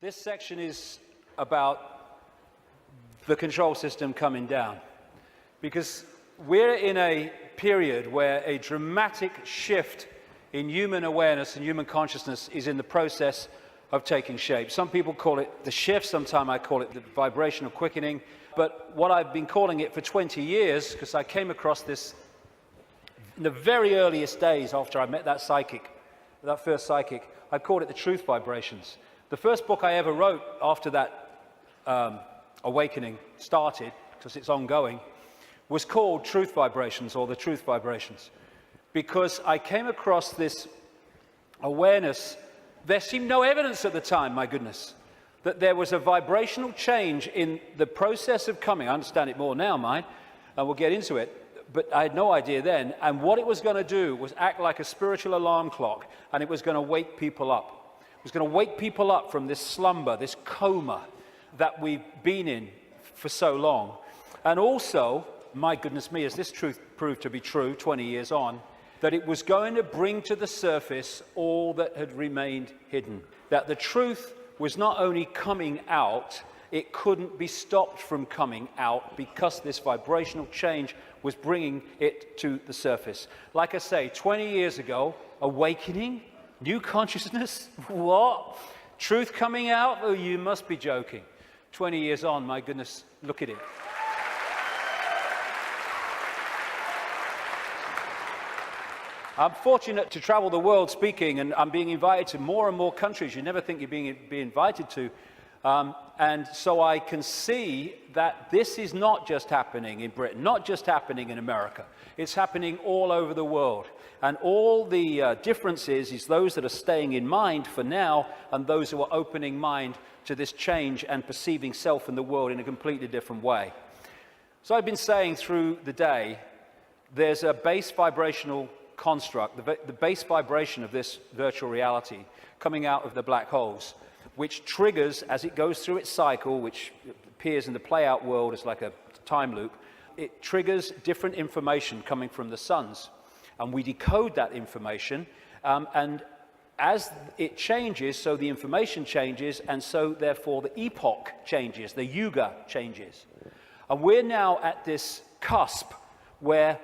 This section is about the control system coming down, because we're in a period where a dramatic shift in human awareness and human consciousness is in the process of taking shape. Some people call it the shift, sometimes I call it the vibrational quickening, but what I've been calling it for 20 years, because I came across this in the very earliest days after I met that psychic, that first psychic, I called it the truth vibrations. The first book I ever wrote after that awakening started, because it's ongoing, was called Truth Vibrations, or the Truth Vibrations, because I came across this awareness. There seemed no evidence at the time, my goodness, that there was a vibrational change in the process of coming. I understand it more now, mind, and we'll get into it, but I had no idea then. And what it was going to do was act like a spiritual alarm clock, and it was going to wake people up. It was going to wake people up from this slumber, this coma that we've been in for so long. And also, my goodness me, as this truth proved to be true 20 years on, that it was going to bring to the surface all that had remained hidden. That the truth was not only coming out, it couldn't be stopped from coming out, because this vibrational change was bringing it to the surface. Like I say, 20 years ago, awakening, new consciousness, what? Truth coming out? Oh, you must be joking. 20 years on, my goodness, look at it. I'm fortunate to travel the world speaking, and I'm being invited to more and more countries you never think you're being invited to. And so I can see that this is not just happening in Britain, not just happening in America. It's happening all over the world. And all the differences is those that are staying in mind for now, and those who are opening mind to this change and perceiving self and the world in a completely different way. So I've been saying through the day, there's a base vibrational construct, the base vibration of this virtual reality coming out of the black holes, which triggers as it goes through its cycle, which appears in the play-out world as like a time loop. It triggers different information coming from the suns, and we decode that information, and as it changes, so the information changes, and so therefore the epoch changes, the yuga changes. And we're now at this cusp where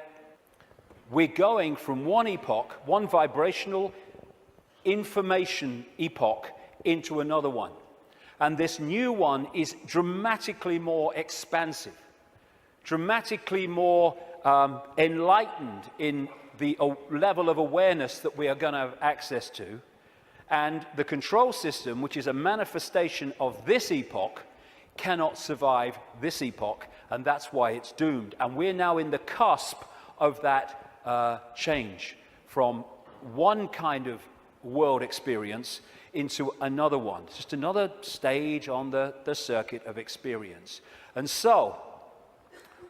we're going from one epoch, one vibrational information epoch, into another one. And this new one is dramatically more expansive, dramatically more enlightened in the level of awareness that we are going to have access to. And the control system, which is a manifestation of this epoch, cannot survive this epoch, and that's why it's doomed. And we're now in the cusp of that change from one kind of world experience into another one. It's just another stage on the circuit of experience. And so,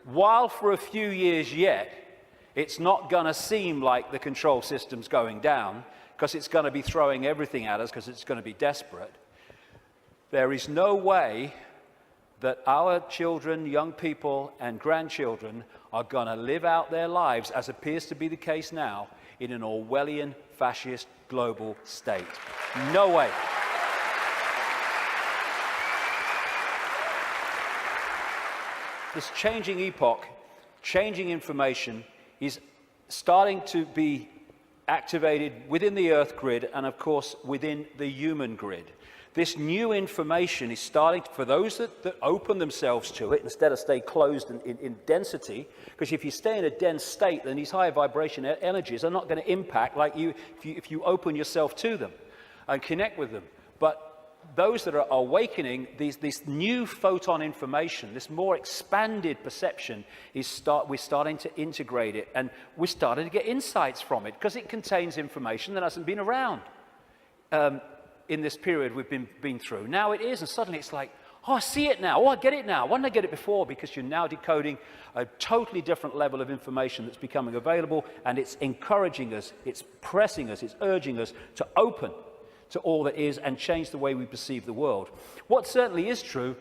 while for a few years yet, it's not going to seem like the control system's going down, because it's going to be throwing everything at us, because it's going to be desperate, there is no way that our children, young people, and grandchildren are going to live out their lives, as appears to be the case now, in an Orwellian, fascist, global state. No way. This changing epoch, changing information, is starting to be activated within the Earth grid, and of course within the human grid. This new information is starting, for those that open themselves to it, instead of stay closed in density, because if you stay in a dense state, then these higher vibration energies are not going to impact like you if you open yourself to them and connect with them. But those that are awakening, this new photon information, this more expanded perception, we're starting to integrate it, and we're starting to get insights from it, because it contains information that hasn't been around in this period we've been through. Now it is, and suddenly it's like, oh, I see it now, oh, I get it now. Why didn't I get it before? Because you're now decoding a totally different level of information that's becoming available, and it's encouraging us, it's pressing us, it's urging us to open to all that is and change the way we perceive the world. What certainly is true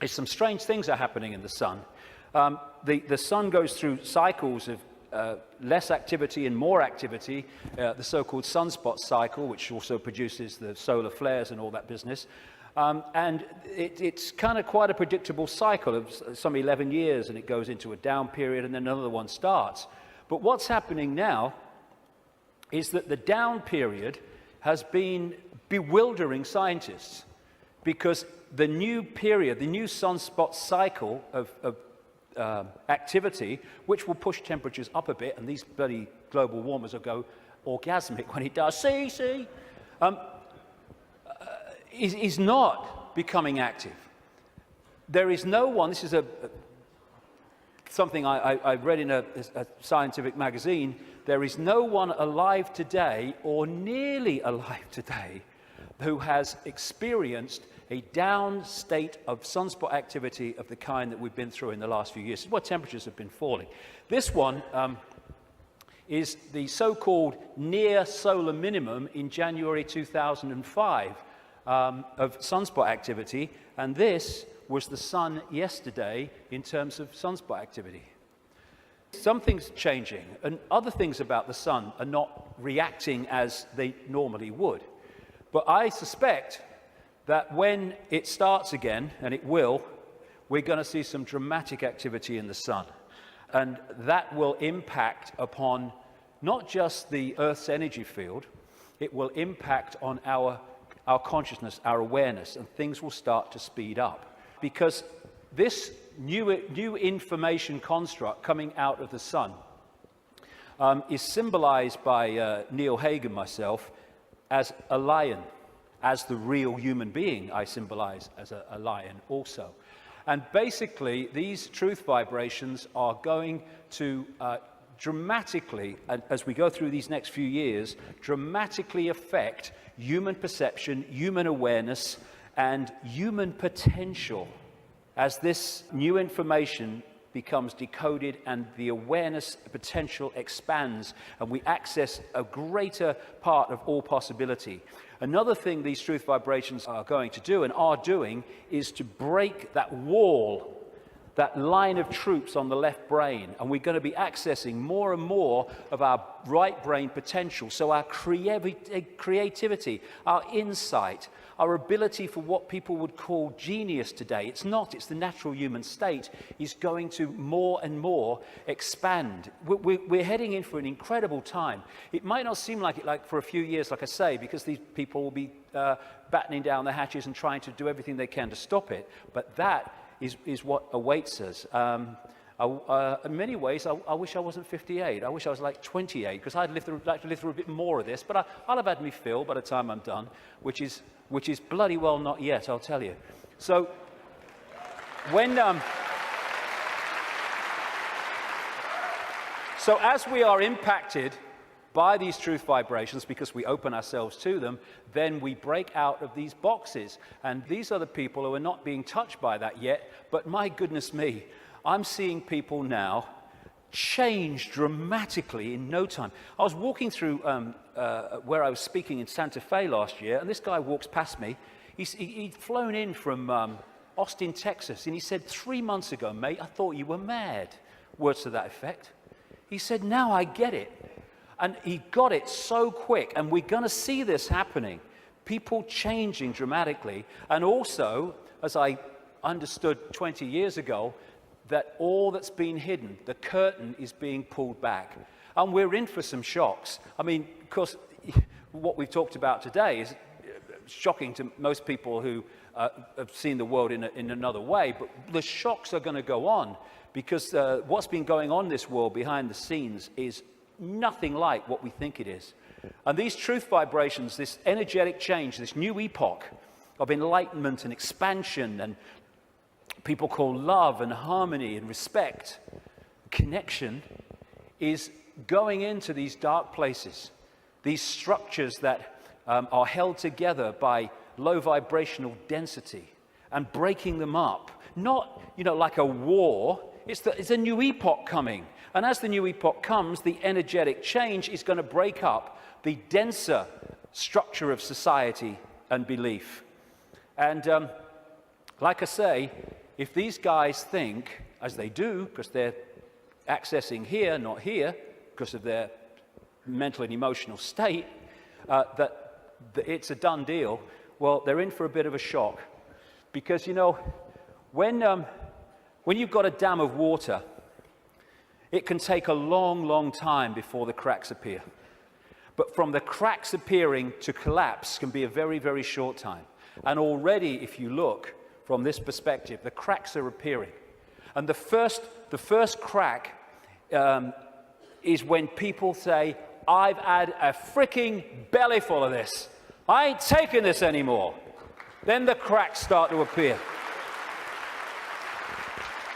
is some strange things are happening in the sun. The sun goes through cycles of less activity and more activity, the so-called sunspot cycle, which also produces the solar flares and all that business. And it's kind of quite a predictable cycle of some 11 years, and it goes into a down period, and then another one starts. But what's happening now is that the down period has been bewildering scientists, because the new period, the new sunspot cycle of activity, which will push temperatures up a bit, and these bloody global warmers will go orgasmic when it does, is not becoming active. There is no one, this is something I read in a scientific magazine, there is no one alive today, or nearly alive today, who has experienced a down state of sunspot activity of the kind that we've been through in the last few years. This is where temperatures have been falling. This one is the so-called near solar minimum in January 2005 of sunspot activity, and this was the sun yesterday in terms of sunspot activity. Something's changing, and other things about the sun are not reacting as they normally would. But I suspect that when it starts again, and it will, we're going to see some dramatic activity in the sun. And that will impact upon not just the Earth's energy field, it will impact on our consciousness, our awareness, and things will start to speed up. Because this new information construct coming out of the sun is symbolized by Neil Hagen, myself, as a lion. As the real human being, I symbolize as a lion also. And basically, these truth vibrations are going to dramatically, as we go through these next few years, dramatically affect human perception, human awareness, and human potential as this new information becomes decoded and the awareness potential expands and we access a greater part of all possibility. Another thing these truth vibrations are going to do and are doing is to break that wall, that line of troops on the left brain, and we're going to be accessing more and more of our right brain potential. So our creativity, our insight, our ability for what people would call genius today, it's the natural human state, is going to more and more expand. We're heading in for an incredible time. It might not seem like it like for a few years, like I say, because these people will be battening down the hatches and trying to do everything they can to stop it, but that is what awaits us. In many ways, I wish I wasn't 58. I wish I was like 28, because I'd like to live through a bit more of this. But I'll have had me fill by the time I'm done, which is bloody well not yet, I'll tell you. So when so as we are impacted by these truth vibrations, because we open ourselves to them, then we break out of these boxes. And these are the people who are not being touched by that yet, but my goodness me, I'm seeing people now change dramatically in no time. I was walking through where I was speaking in Santa Fe last year, and this guy walks past me. He'd flown in from Austin, Texas, and he said, 3 months ago, mate, I thought you were mad. Words to that effect. He said, now I get it. And he got it so quick, and we're going to see this happening. People changing dramatically, and also, as I understood 20 years ago, that all that's been hidden, the curtain is being pulled back. And we're in for some shocks. I mean, of course, what we've talked about today is shocking to most people who have seen the world in another way, but the shocks are going to go on, because what's been going on in this world behind the scenes is nothing like what we think it is. And these truth vibrations, this energetic change, this new epoch of enlightenment and expansion, and people call love and harmony and respect, connection, is going into these dark places, these structures that are held together by low vibrational density, and breaking them up. Not, like a war. It's a new epoch coming. And as the new epoch comes, the energetic change is going to break up the denser structure of society and belief. And like I say, if these guys think, as they do, because they're accessing here, not here, because of their mental and emotional state, that it's a done deal, well, they're in for a bit of a shock. Because, you know, when you've got a dam of water, it can take a long, long time before the cracks appear. But from the cracks appearing to collapse can be a very, very short time. And already, if you look from this perspective, the cracks are appearing. And the first crack is when people say, I've had a freaking belly full of this. I ain't taking this anymore. Then the cracks start to appear.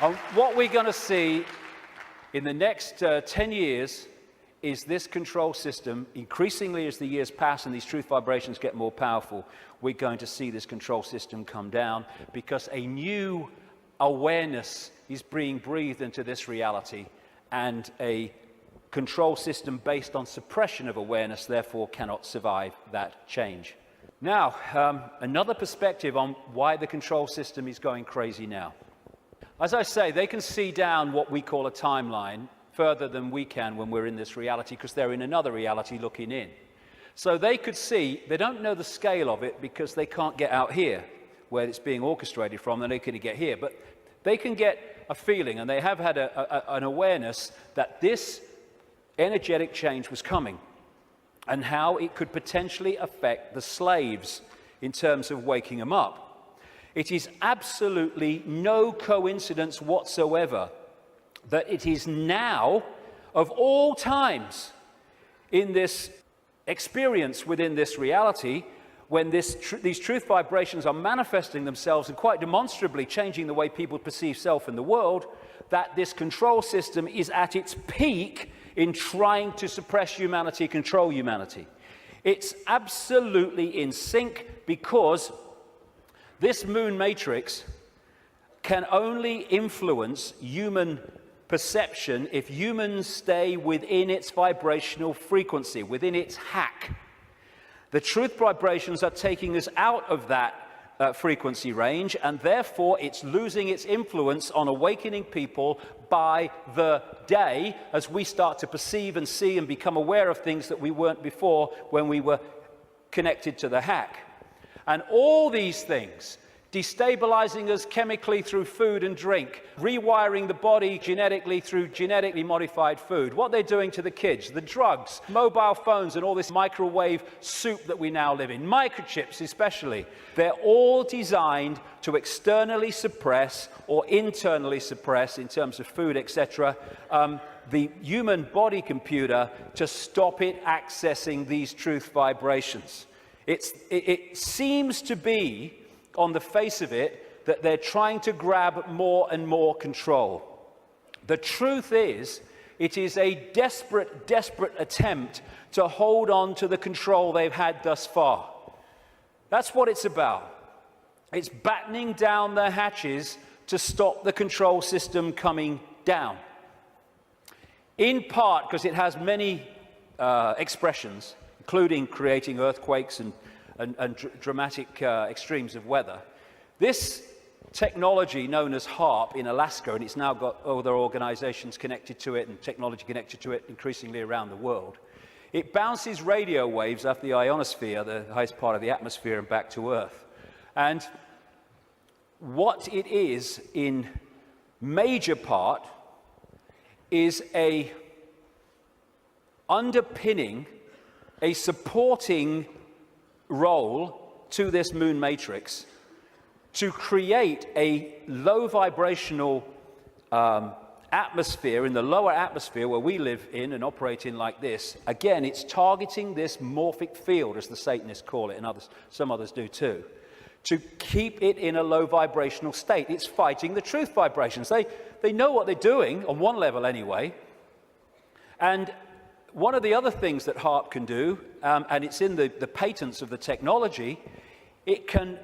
And what we're going to see in the next 10 years is this control system, increasingly as the years pass and these truth vibrations get more powerful, we're going to see this control system come down because a new awareness is being breathed into this reality, and a control system based on suppression of awareness therefore cannot survive that change. Now, another perspective on why the control system is going crazy now. As I say, they can see down what we call a timeline further than we can when we're in this reality, because they're in another reality looking in. So they could see, they don't know the scale of it because they can't get out here where it's being orchestrated from, and they couldn't get here. But they can get a feeling, and they have had an awareness that this energetic change was coming and how it could potentially affect the slaves in terms of waking them up. It is absolutely no coincidence whatsoever that it is now, of all times, in this experience within this reality, when these truth vibrations are manifesting themselves and quite demonstrably changing the way people perceive self and the world, that this control system is at its peak in trying to suppress humanity, control humanity. It's absolutely in sync, because this moon matrix can only influence human perception if humans stay within its vibrational frequency, within its hack. The truth vibrations are taking us out of that frequency range, and therefore it's losing its influence on awakening people by the day as we start to perceive and see and become aware of things that we weren't before when we were connected to the hack. And all these things, destabilizing us chemically through food and drink, rewiring the body genetically through genetically modified food, what they're doing to the kids, the drugs, mobile phones, and all this microwave soup that we now live in, microchips especially, they're all designed to externally suppress or internally suppress, in terms of food, etc., the human body computer, to stop it accessing these truth vibrations. It seems to be, on the face of it, that they're trying to grab more and more control. The truth is, it is a desperate, desperate attempt to hold on to the control they've had thus far. That's what it's about. It's battening down their hatches to stop the control system coming down. In part because it has many expressions, including creating earthquakes and dramatic extremes of weather. This technology known as HAARP in Alaska, and it's now got other organizations connected to it and technology connected to it increasingly around the world, it bounces radio waves off the ionosphere, the highest part of the atmosphere, and back to Earth. And what it is in major part is a underpinning, a supporting role to this moon matrix to create a low vibrational atmosphere in the lower atmosphere where we live in and operate in like this. Again, it's targeting this morphic field, as the Satanists call it, and some others do too, to keep it in a low vibrational state. It's fighting the truth vibrations. They know what they're doing, on one level anyway. And one of the other things that HAARP can do, and it's in the patents of the technology, it can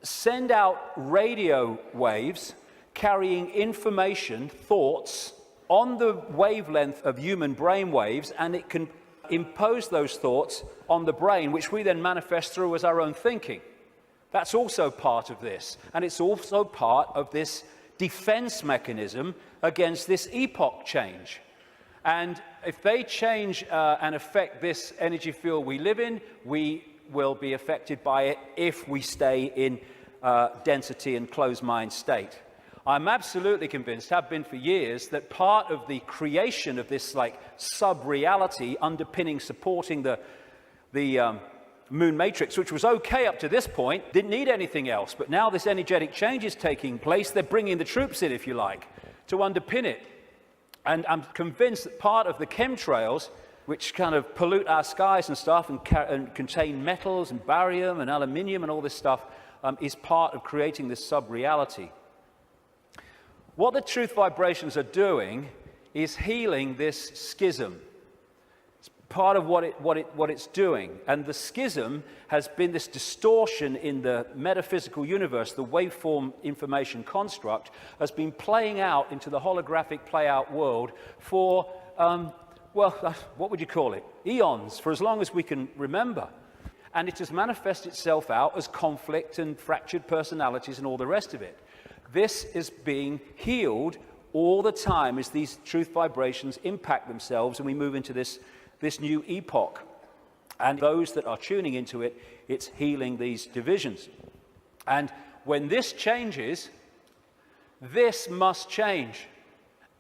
send out radio waves carrying information, thoughts, on the wavelength of human brain waves, and it can impose those thoughts on the brain, which we then manifest through as our own thinking. That's also part of this, and it's also part of this defense mechanism against this epoch change. And if they change and affect this energy field we live in, we will be affected by it if we stay in density and closed mind state. I'm absolutely convinced, have been for years, that part of the creation of this like sub-reality underpinning, supporting the moon matrix, which was okay up to this point, didn't need anything else. But now this energetic change is taking place. They're bringing the troops in, if you like, to underpin it. And I'm convinced that part of the chemtrails, which kind of pollute our skies and stuff and contain metals and barium and aluminium and all this stuff, is part of creating this sub-reality. What the truth vibrations are doing is healing this schism. It's part of what it's doing. And the schism has been this distortion in the metaphysical universe, the waveform information construct, has been playing out into the holographic play-out world for, well, what would you call it? Eons, for as long as we can remember. And it has manifested itself out as conflict and fractured personalities and all the rest of it. This is being healed all the time as these truth vibrations impact themselves and we move into this new epoch. And those that are tuning into it, it's healing these divisions. And when this changes, this must change.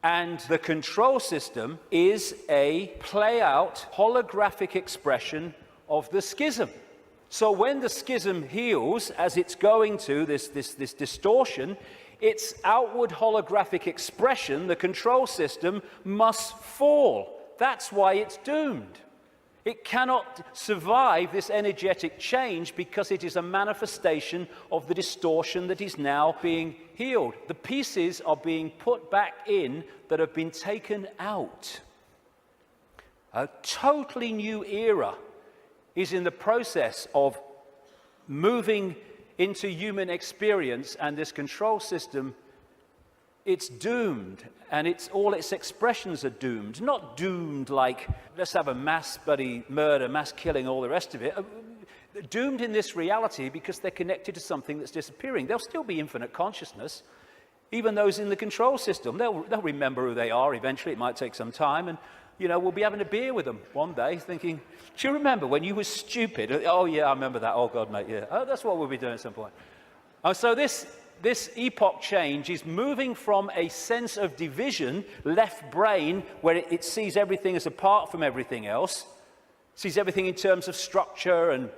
And the control system is a play-out holographic expression of the schism. So when the schism heals, as it's going to, this distortion, its outward holographic expression, the control system, must fall. That's why it's doomed. It cannot survive this energetic change because it is a manifestation of the distortion that is now being healed. The pieces are being put back in that have been taken out. A totally new era is in the process of moving into human experience, and this control system, it's doomed, and all its expressions are doomed. Not doomed like, let's have a mass bloody murder, mass killing, all the rest of it. Doomed in this reality because they're connected to something that's disappearing. There'll still be infinite consciousness, even those in the control system. They'll remember who they are eventually. It might take some time, and you know, we'll be having a beer with them one day thinking, do you remember when you were stupid? Oh, yeah, I remember that. Oh, God, mate, yeah. Oh, that's what we'll be doing at some point. So this epoch change is moving from a sense of division, left brain, where it sees everything as apart from everything else, sees everything in terms of structure and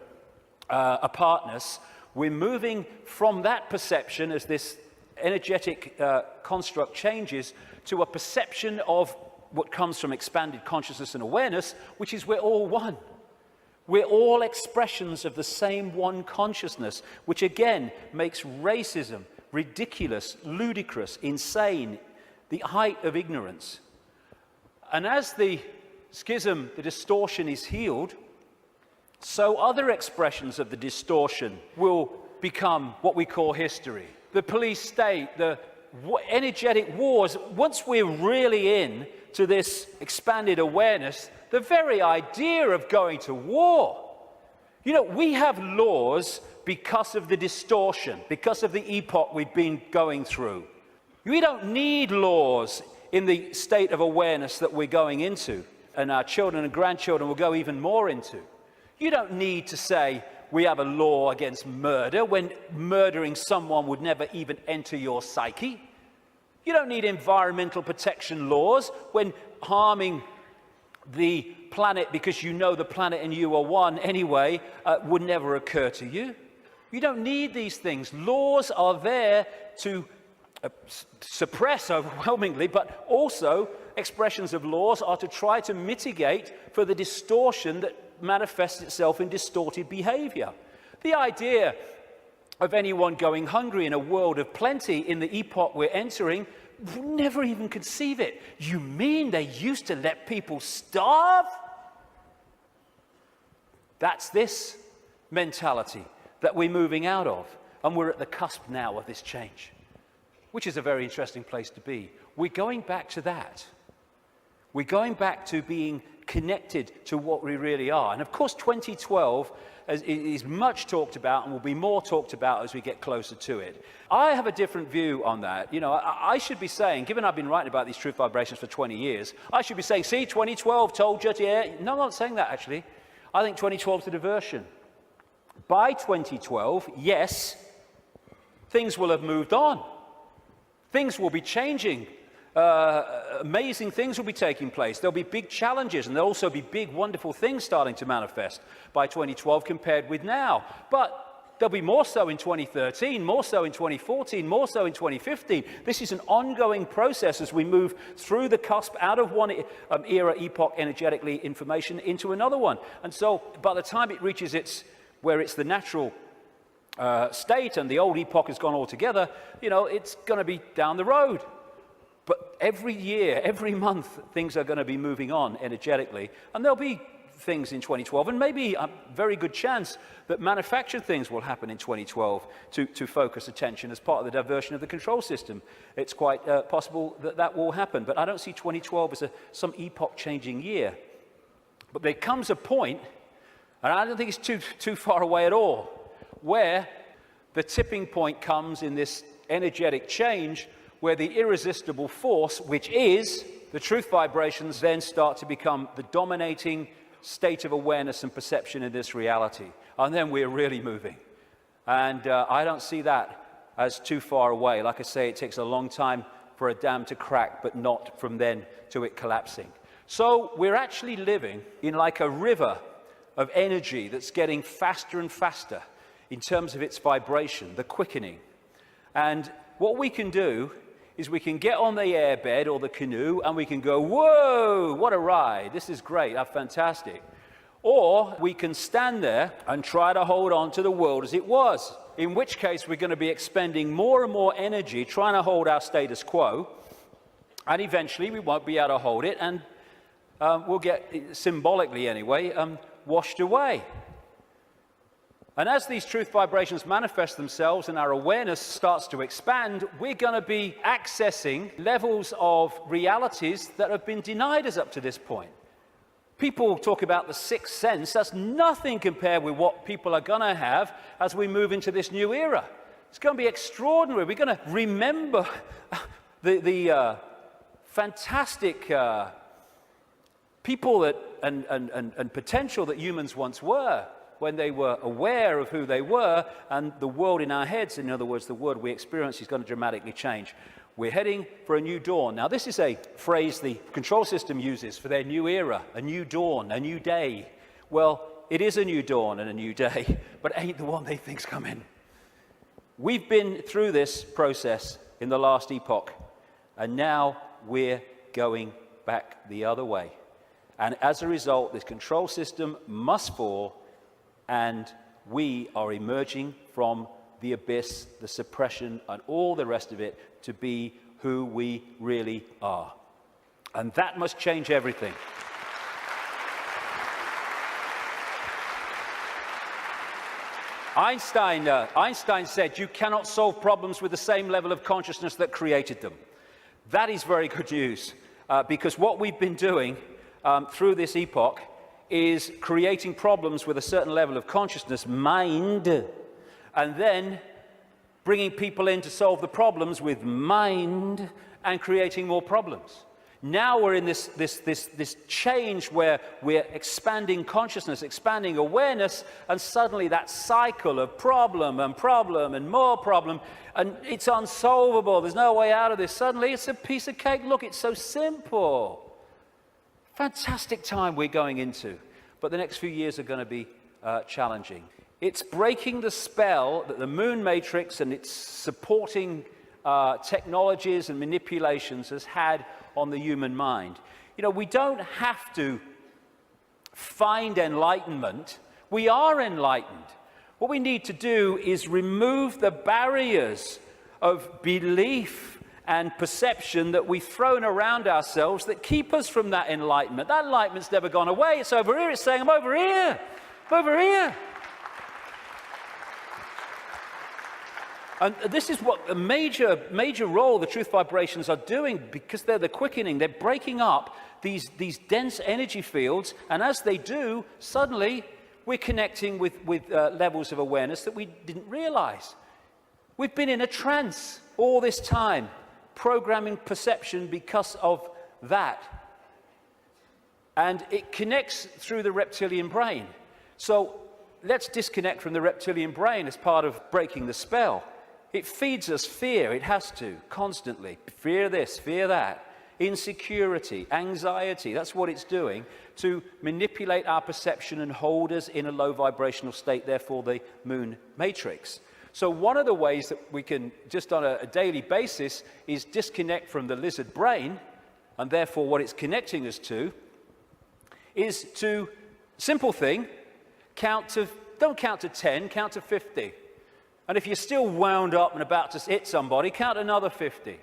apartness. We're moving from that perception as this energetic construct changes to a perception of what comes from expanded consciousness and awareness, which is we're all one. We're all expressions of the same one consciousness, which again makes racism ridiculous, ludicrous, insane, the height of ignorance. And as the schism, the distortion is healed, so other expressions of the distortion will become what we call history. The police state, the energetic wars, once we're really in to this expanded awareness, the very idea of going to war. You know, we have laws because of the distortion, because of the epoch we've been going through. We don't need laws in the state of awareness that we're going into, and our children and grandchildren will go even more into. You don't need to say we have a law against murder when murdering someone would never even enter your psyche. You don't need environmental protection laws when harming the planet because you know the planet and you are one anyway would never occur to you. You don't need these things. Laws are there to suppress overwhelmingly, but also expressions of laws are to try to mitigate for the distortion that manifests itself in distorted behavior. The idea of anyone going hungry in a world of plenty in the epoch we're entering, never even conceive it. You mean they used to let people starve? That's this mentality that we're moving out of, and we're at the cusp now of this change, which is a very interesting place to be. We're going back to that. We're going back to being connected to what we really are. And of course 2012 is much talked about and will be more talked about as we get closer to it. I have a different view on that. You know, I should be saying, given I've been writing about these truth vibrations for 20 years, I should be saying, see, 2012 told you, yeah. No, I'm not saying that actually. I think 2012 is a diversion. By 2012, yes, things will have moved on. Things will be changing. Amazing things will be taking place. There'll be big challenges, and there'll also be big, wonderful things starting to manifest by 2012 compared with now. But there'll be more so in 2013, more so in 2014, more so in 2015. This is an ongoing process as we move through the cusp out of one era, epoch, energetically, information, into another one. And so by the time it reaches where it's the natural state and the old epoch has gone altogether, it's going to be down the road. But every year, every month, things are going to be moving on energetically. And there'll be things in 2012, and maybe a very good chance that manufactured things will happen in 2012 to focus attention as part of the diversion of the control system. It's quite possible that that will happen. But I don't see 2012 as some epoch-changing year. But there comes a point, and I don't think it's too far away at all, where the tipping point comes in this energetic change where the irresistible force, which is the truth vibrations, then start to become the dominating state of awareness and perception in this reality. And then we're really moving. And I don't see that as too far away. Like I say, it takes a long time for a dam to crack, but not from then to it collapsing. So we're actually living in like a river of energy that's getting faster and faster in terms of its vibration, the quickening. And what we can do is we can get on the airbed or the canoe and we can go, whoa, what a ride, this is great, that's fantastic. Or we can stand there and try to hold on to the world as it was, in which case we're going to be expending more and more energy trying to hold our status quo, and eventually we won't be able to hold it, and we'll get, symbolically anyway, washed away. And as these truth vibrations manifest themselves and our awareness starts to expand, we're going to be accessing levels of realities that have been denied us up to this point. People talk about the sixth sense. That's nothing compared with what people are going to have as we move into this new era. It's going to be extraordinary. We're going to remember the fantastic people that, and potential that humans once were, when they were aware of who they were, and the world in our heads, in other words, the world we experience, is going to dramatically change. We're heading for a new dawn. Now, this is a phrase the control system uses for their new era, a new dawn, a new day. Well, it is a new dawn and a new day, but it ain't the one they think's coming. We've been through this process in the last epoch, and now we're going back the other way. And as a result, this control system must fall, and we are emerging from the abyss, the suppression, and all the rest of it to be who we really are. And that must change everything. Einstein said, you cannot solve problems with the same level of consciousness that created them. That is very good news, because what we've been doing through this epoch is creating problems with a certain level of consciousness, mind, and then bringing people in to solve the problems with mind and creating more problems. Now we're in this change where we're expanding consciousness, expanding awareness, and suddenly that cycle of problem and more problem, and it's unsolvable. There's no way out of this. Suddenly it's a piece of cake. Look, it's so simple. Fantastic time we're going into, but the next few years are going to be challenging. It's breaking the spell that the moon matrix and its supporting technologies and manipulations has had on the human mind. You know, we don't have to find enlightenment. We are enlightened. What we need to do is remove the barriers of belief and perception that we've thrown around ourselves that keep us from that enlightenment. That enlightenment's never gone away. It's over here. It's saying, I'm over here. I'm over here. And this is what the major role the truth vibrations are doing, because they're the quickening. They're breaking up these dense energy fields, and as they do, suddenly we're connecting with levels of awareness that we didn't realize. We've been in a trance all this time, programming perception because of that. And it connects through the reptilian brain. So let's disconnect from the reptilian brain as part of breaking the spell. It feeds us fear. It has to, constantly. Fear this, fear that. Insecurity, anxiety, that's what it's doing to manipulate our perception and hold us in a low vibrational state, therefore the moon matrix. So one of the ways that we can, just on a daily basis, is disconnect from the lizard brain, and therefore what it's connecting us to, is to, simple thing, don't count to 10, count to 50. And if you're still wound up and about to hit somebody, count another 50.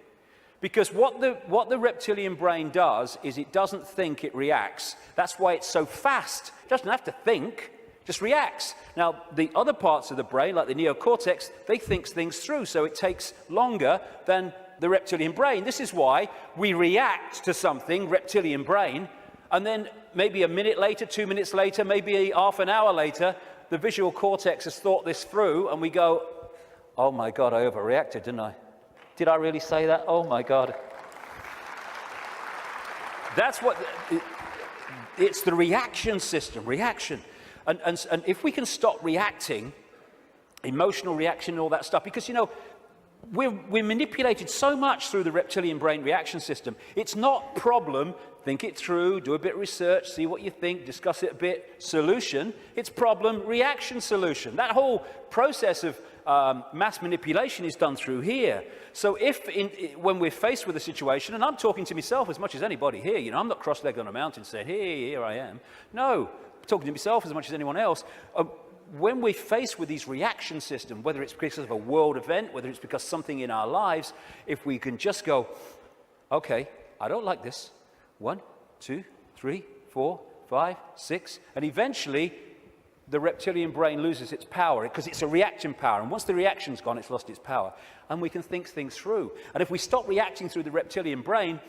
Because what the reptilian brain does is it doesn't think, it reacts. That's why it's so fast. It doesn't have to think, just reacts. Now, the other parts of the brain, like the neocortex, they think things through, so it takes longer than the reptilian brain. This is why we react to something, reptilian brain, and then maybe a minute later, 2 minutes later, maybe half an hour later, the visual cortex has thought this through, and we go, oh my God, I overreacted, didn't I? Did I really say that? Oh my God. That's what, it's the reaction system, reaction. And if we can stop reacting, emotional reaction and all that stuff, because, you know, we're manipulated so much through the reptilian brain reaction system. It's not problem, think it through, do a bit of research, see what you think, discuss it a bit, solution. It's problem, reaction, solution. That whole process of mass manipulation is done through here. So when we're faced with a situation, and I'm talking to myself as much as anybody here, you know, I'm not cross-legged on a mountain saying, hey, here I am. No, I'm talking to myself as much as anyone else. When we're faced with these reaction systems, whether it's because of a world event, whether it's because something in our lives, if we can just go, okay, I don't like this. 1, 2, 3, 4, 5, 6, and eventually the reptilian brain loses its power because it's a reaction power. And once the reaction's gone, it's lost its power. And we can think things through. And if we stop reacting through the reptilian brain,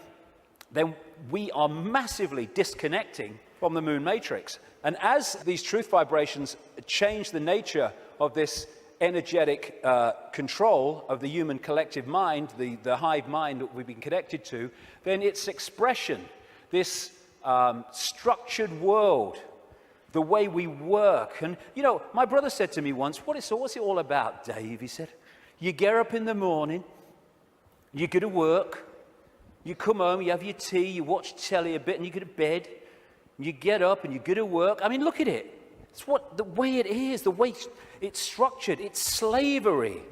then we are massively disconnecting from the moon matrix. And as these truth vibrations change the nature of this energetic control of the human collective mind, the hive mind that we've been connected to, then its expression, this structured world, the way we work. And, you know, my brother said to me once, what's it all about, Dave? He said, you get up in the morning, you go to work, you come home, you have your tea, you watch telly a bit, and you go to bed. You get up and you go to work. I mean, look at it. It's the way it is, the way it's structured. It's slavery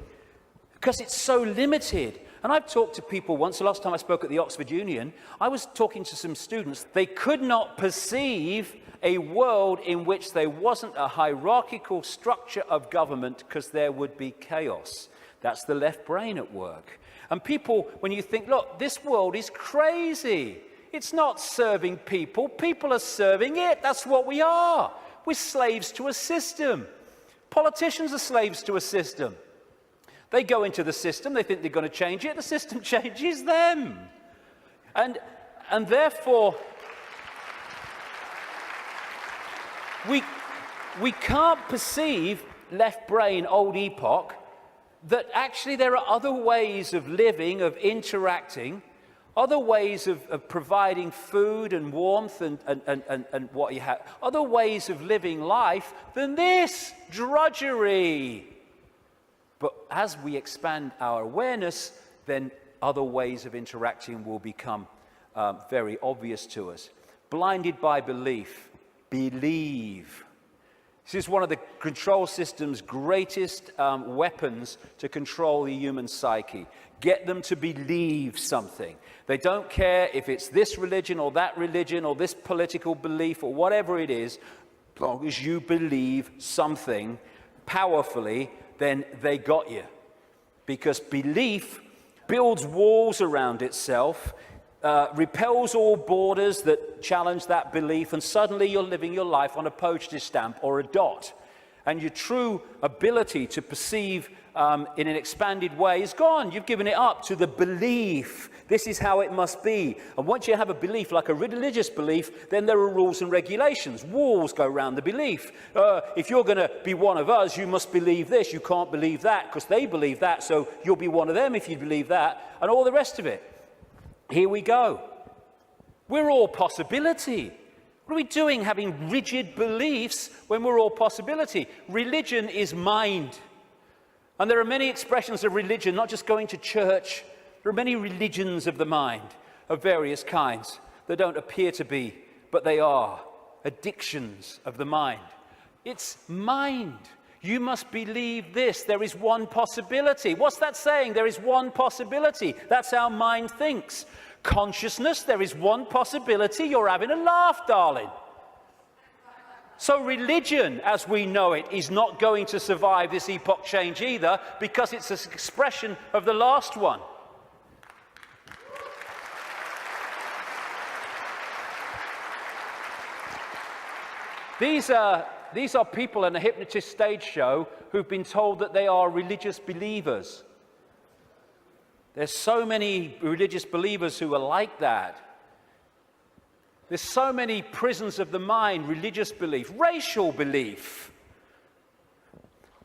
because it's so limited. And I've talked to people once, the last time I spoke at the Oxford Union, I was talking to some students. They could not perceive a world in which there wasn't a hierarchical structure of government because there would be chaos. That's the left brain at work. And people, when you think, look, this world is crazy. It's not serving people. People are serving it. That's what we are. We're slaves to a system. Politicians are slaves to a system. They go into the system. They think they're going to change it. The system changes them. And therefore, we can't perceive left brain, old epoch, that actually there are other ways of living, of interacting, other ways of providing food and warmth and what you have, other ways of living life than this drudgery. But as we expand our awareness, then other ways of interacting will become very obvious to us. Blinded by belief, believe. This is one of the control system's greatest weapons to control the human psyche. Get them to believe something. They don't care if it's this religion or this political belief or whatever it is. As long as you believe something powerfully, then they got you. Because belief builds walls around itself, repels all borders that challenge that belief, and suddenly you're living your life on a postage stamp or a dot. And your true ability to perceive in an expanded way is gone. You've given it up to the belief. This is how it must be. And once you have a belief, like a religious belief, then there are rules and regulations. Walls go around the belief. If you're going to be one of us, you must believe this. You can't believe that because they believe that, so you'll be one of them if you believe that, and all the rest of it. Here we go. We're all possibility. What are we doing having rigid beliefs when we're all possibility? Religion is mind. And there are many expressions of religion, not just going to church. There are many religions of the mind of various kinds that don't appear to be, but they are addictions of the mind. It's mind. You must believe this. There is one possibility. What's that saying? There is one possibility. That's how mind thinks. Consciousness, there is one possibility. You're having a laugh, darling. So religion, as we know it, is not going to survive this epoch change either, because it's an expression of the last one. These are people in a hypnotist stage show who've been told that they are religious believers. There's so many religious believers who are like that. There's so many prisons of the mind, religious belief, racial belief.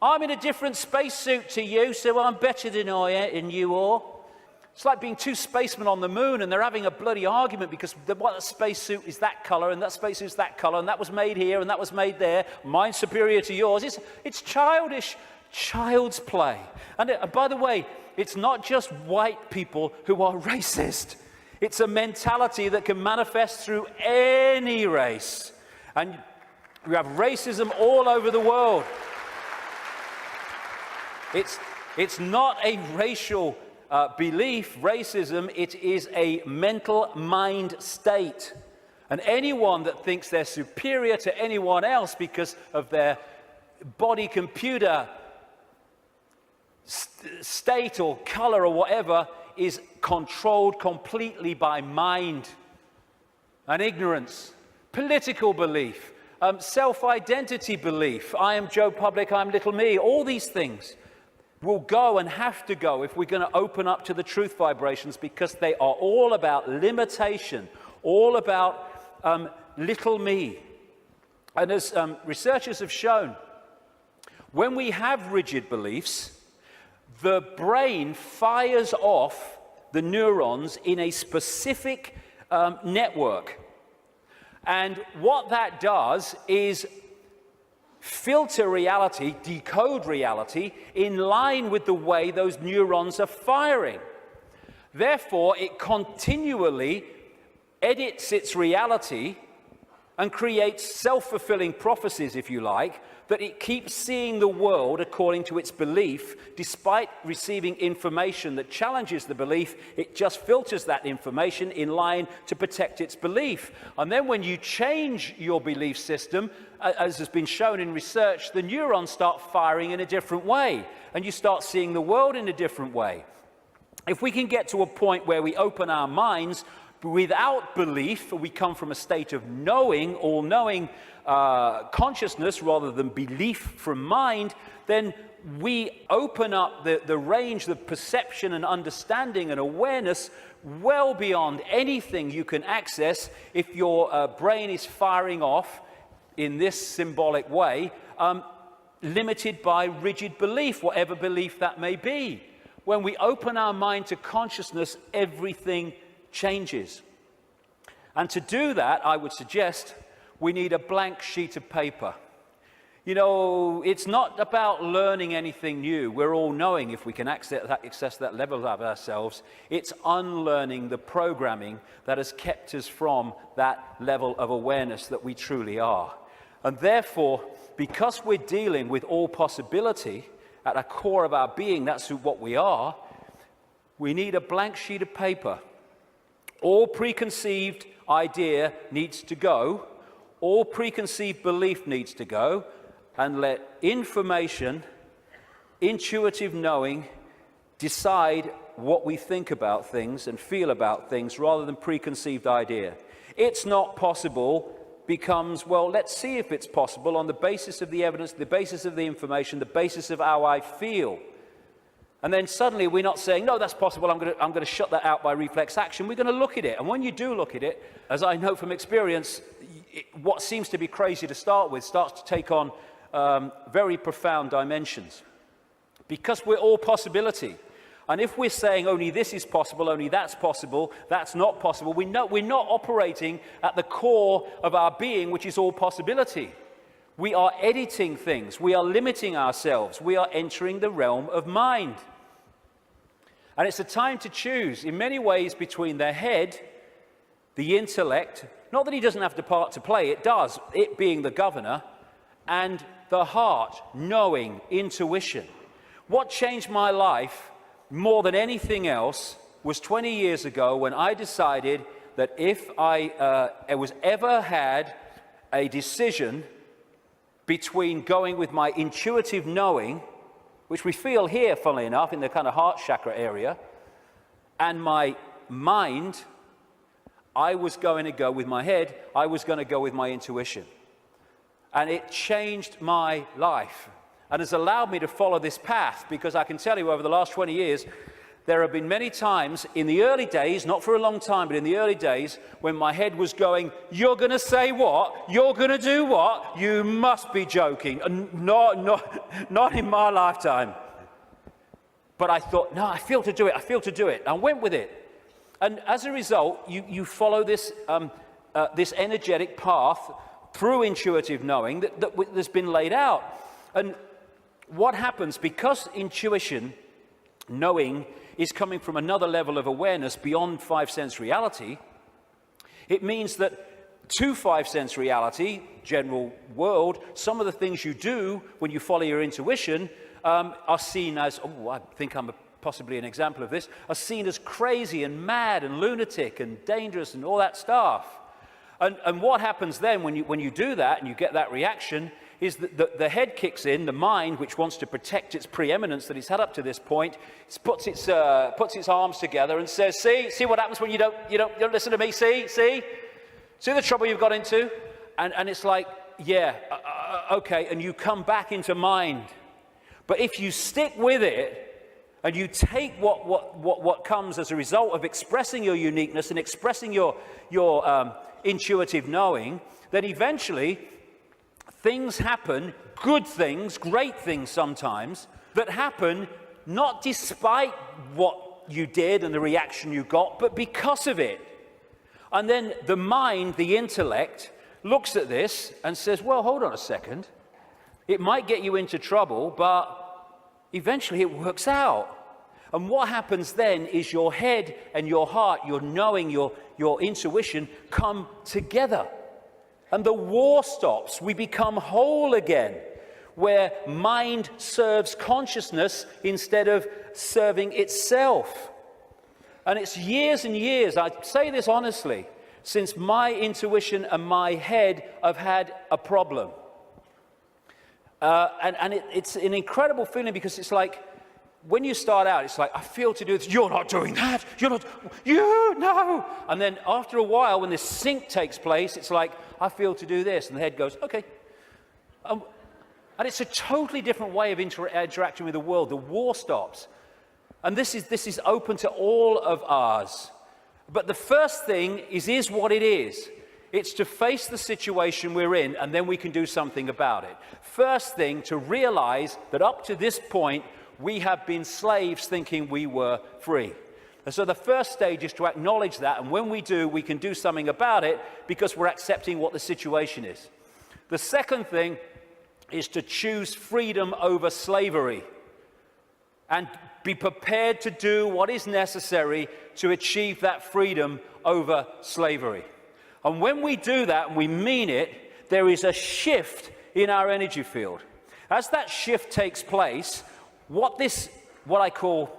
I'm in a different spacesuit to you, so I'm better than you all. It's like being two spacemen on the moon and they're having a bloody argument because the spacesuit is that color and that spacesuit is that color and that was made here and that was made there. Mine's superior to yours. It's childish, child's play. And by the way, it's not just white people who are racist. It's a mentality that can manifest through any race. And we have racism all over the world. It's not a racial belief, racism. It is a mental mind state. And anyone that thinks they're superior to anyone else because of their body computer state or color or whatever is controlled completely by mind and ignorance, political belief, self-identity belief. I am Joe Public, I'm little me. All these things will go and have to go if we're going to open up to the truth vibrations, because they are all about limitation, all about little me. And as researchers have shown, when we have rigid beliefs, the brain fires off the neurons in a specific network. And what that does is filter reality, decode reality, in line with the way those neurons are firing. Therefore, it continually edits its reality and creates self-fulfilling prophecies, if you like, that it keeps seeing the world according to its belief. Despite receiving information that challenges the belief, it just filters that information in line to protect its belief. And then when you change your belief system, as has been shown in research, the neurons start firing in a different way, and you start seeing the world in a different way. If we can get to a point where we open our minds without belief, we come from a state of knowing, all-knowing consciousness rather than belief from mind, then we open up the range, the perception and understanding and awareness well beyond anything you can access if your brain is firing off in this symbolic way, limited by rigid belief, whatever belief that may be. When we open our mind to consciousness, everything changes. And to do that, I would suggest we need a blank sheet of paper. You know, it's not about learning anything new. We're all knowing if we can access that level of ourselves. It's unlearning the programming that has kept us from that level of awareness that we truly are. And therefore, because we're dealing with all possibility at the core of our being, that's what we are, we need a blank sheet of paper. All preconceived idea needs to go. All preconceived belief needs to go, and let information, intuitive knowing, decide what we think about things and feel about things rather than preconceived idea. It's not possible becomes, well, let's see if it's possible on the basis of the evidence, the basis of the information, the basis of how I feel. And then suddenly we're not saying, no, that's possible, I'm going to shut that out by reflex action. We're going to look at it. And when you do look at it, as I know from experience, what seems to be crazy to start with starts to take on very profound dimensions. Because we're all possibility. And if we're saying only this is possible, only that's not possible, we're not operating at the core of our being, which is all possibility. We are editing things. We are limiting ourselves. We are entering the realm of mind. And it's a time to choose, in many ways, between the head, the intellect, not that he doesn't have the part to play, it does, it being the governor, and the heart, knowing, intuition. What changed my life more than anything else was 20 years ago when I decided that if I was ever had a decision between going with my intuitive knowing, which we feel here, funnily enough, in the kind of heart chakra area, and my mind, I was going to go with my head, I was going to go with my intuition. And it changed my life and has allowed me to follow this path, because I can tell you over the last 20 years, there have been many times in the early days, not for a long time, but in the early days, when my head was going, you're going to say what? You're going to do what? You must be joking. Not in my lifetime. But I thought, no, I feel to do it. I went with it. And as a result, you follow this, this energetic path through intuitive knowing that's been laid out. And what happens, because intuition, knowing, is coming from another level of awareness beyond five-sense reality, it means that to five-sense reality, general world, some of the things you do when you follow your intuition are seen as, I think I'm possibly an example of this, are seen as crazy and mad and lunatic and dangerous and all that stuff. And what happens then when you do that and you get that reaction is that the head kicks in, the mind, which wants to protect its preeminence that it's had up to this point, puts its arms together and says, see what happens when you don't listen to me, see the trouble you've got into? And it's like, okay, and you come back into mind. But if you stick with it and you take what comes as a result of expressing your uniqueness and expressing your intuitive knowing, then eventually things happen, good things, great things sometimes, that happen not despite what you did and the reaction you got, but because of it. And then the mind, the intellect, looks at this and says, well, hold on a second. It might get you into trouble, but eventually it works out. And what happens then is your head and your heart, your knowing, your intuition come together. And the war stops. We become whole again, where mind serves consciousness instead of serving itself. And it's years and years, I say this honestly, since my intuition and my head have had a problem. It's an incredible feeling, because it's like, when you start out, it's like, I feel to do this. You're not doing that. No. And then after a while, when this sync takes place, it's like, I feel to do this. And the head goes, okay. And it's a totally different way of interacting with the world. The war stops. And this is open to all of ours. But the first thing is what it is. It's to face the situation we're in, and then we can do something about it. First thing, to realize that up to this point, we have been slaves thinking we were free. And so the first stage is to acknowledge that, and when we do, we can do something about it because we're accepting what the situation is. The second thing is to choose freedom over slavery and be prepared to do what is necessary to achieve that freedom over slavery. And when we do that and we mean it, there is a shift in our energy field. As that shift takes place, what I call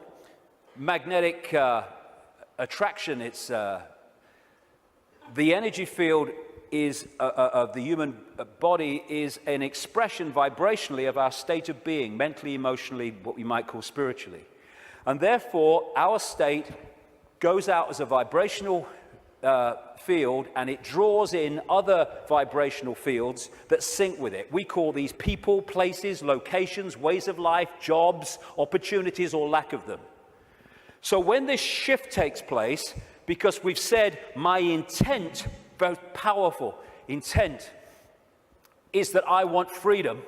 magnetic attraction, it's the energy field is of the human body is an expression vibrationally of our state of being, mentally, emotionally, what we might call spiritually. And therefore, our state goes out as a vibrational field, and it draws in other vibrational fields that sync with it. We call these people, places, locations, ways of life, jobs, opportunities, or lack of them. So when this shift takes place, because we've said my intent, very powerful intent, is that I want freedom,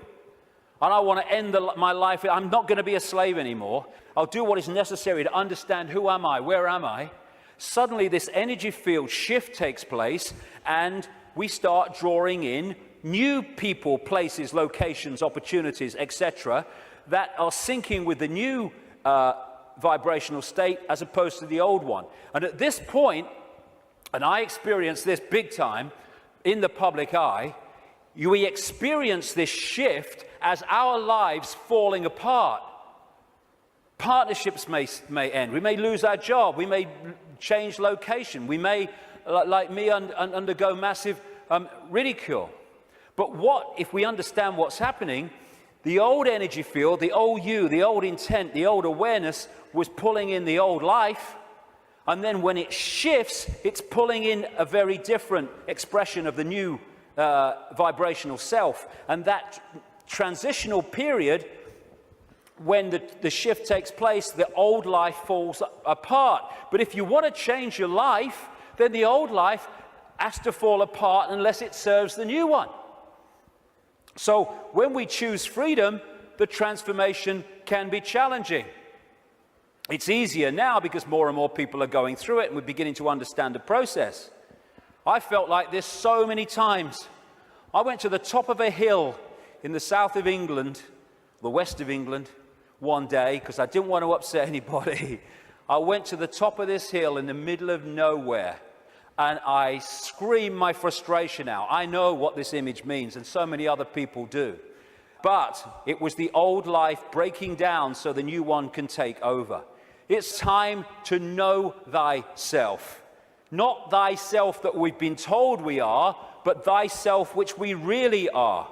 and I want to end my life. I'm not going to be a slave anymore. I'll do what is necessary to understand who am I, where am I. Suddenly this energy field shift takes place and we start drawing in new people, places, locations, opportunities, etc., that are syncing with the new vibrational state as opposed to the old one. And at this point, and I experienced this big time in the public eye, we experience this shift as our lives falling apart. Partnerships may end. We may lose our job. We may change location. We may, like me, undergo massive ridicule. But what if we understand what's happening? The old energy field, the old you, the old intent, the old awareness was pulling in the old life. And then when it shifts, it's pulling in a very different expression of the new vibrational self. And that transitional period, when the shift takes place, the old life falls apart. But if you want to change your life, then the old life has to fall apart unless it serves the new one. So when we choose freedom, the transformation can be challenging. It's easier now because more and more people are going through it and we're beginning to understand the process. I felt like this so many times. I went to the top of a hill in the south of England, the west of England, one day because I didn't want to upset anybody. I went to the top of this hill in the middle of nowhere and I screamed my frustration out. I know what this image means, and so many other people do. But it was the old life breaking down so the new one can take over. It's time to know thyself. Not thyself that we've been told we are, but thyself which we really are.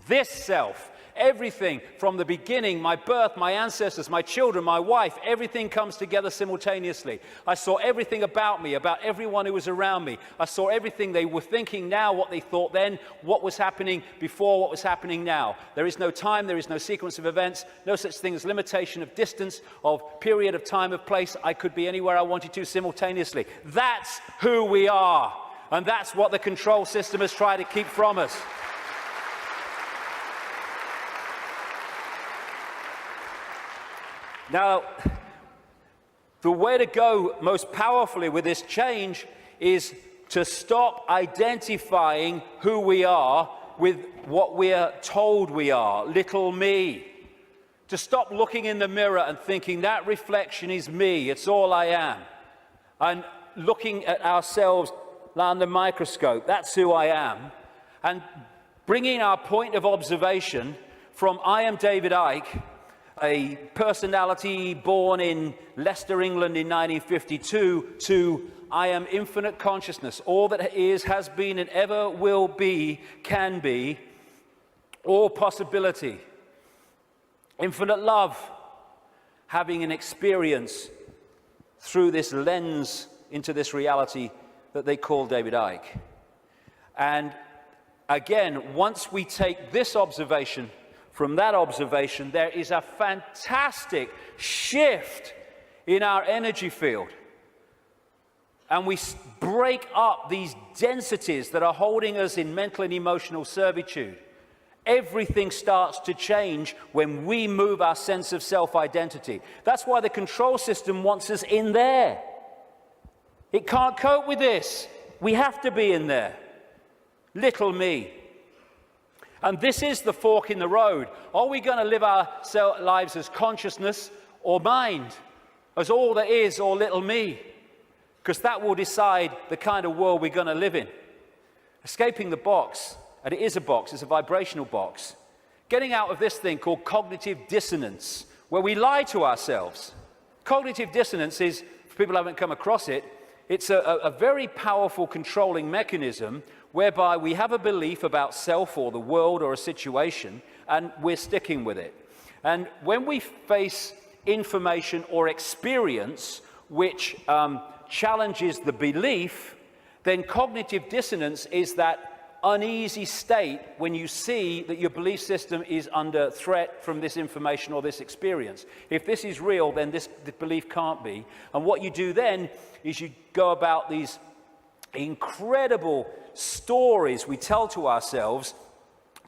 This self, everything from the beginning, my birth, my ancestors, my children, my wife, everything comes together simultaneously. I saw everything about me, about everyone who was around me. I saw everything they were thinking now, what they thought then, what was happening before, what was happening now. There is no time, there is no sequence of events, no such thing as limitation of distance, of period of time, of place. I could be anywhere I wanted to simultaneously. That's who we are. And that's what the control system has tried to keep from us. Now, the way to go most powerfully with this change is to stop identifying who we are with what we are told we are, little me. To stop looking in the mirror and thinking that reflection is me, it's all I am. And looking at ourselves under the microscope, that's who I am. And bringing our point of observation from I am David Icke, a personality born in Leicester, England in 1952, to I am infinite consciousness, all that is, has been, and ever will be, can be, all possibility. Infinite love, having an experience through this lens into this reality that they call David Icke. And again, once we take this observation from that observation, there is a fantastic shift in our energy field. And we break up these densities that are holding us in mental and emotional servitude. Everything starts to change when we move our sense of self-identity. That's why the control system wants us in there. It can't cope with this. We have to be in there. Little me. And this is the fork in the road. Are we going to live our lives as consciousness or mind? As all there is or little me? Because that will decide the kind of world we're going to live in. Escaping the box, and it is a box, it's a vibrational box. Getting out of this thing called cognitive dissonance, where we lie to ourselves. Cognitive dissonance is, for people who haven't come across it, it's a very powerful controlling mechanism whereby we have a belief about self or the world or a situation, and we're sticking with it. And when we face information or experience which challenges the belief, then cognitive dissonance is that uneasy state when you see that your belief system is under threat from this information or this experience. If this is real, then the belief can't be. And what you do then is you go about these incredible stories we tell to ourselves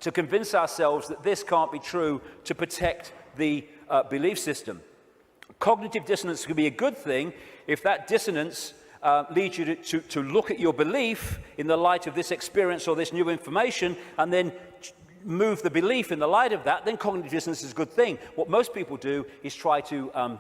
to convince ourselves that this can't be true, to protect the belief system. Cognitive dissonance can be a good thing if that dissonance leads you to look at your belief in the light of this experience or this new information, and then move the belief in the light of that. Then cognitive dissonance is a good thing. What most people do is try to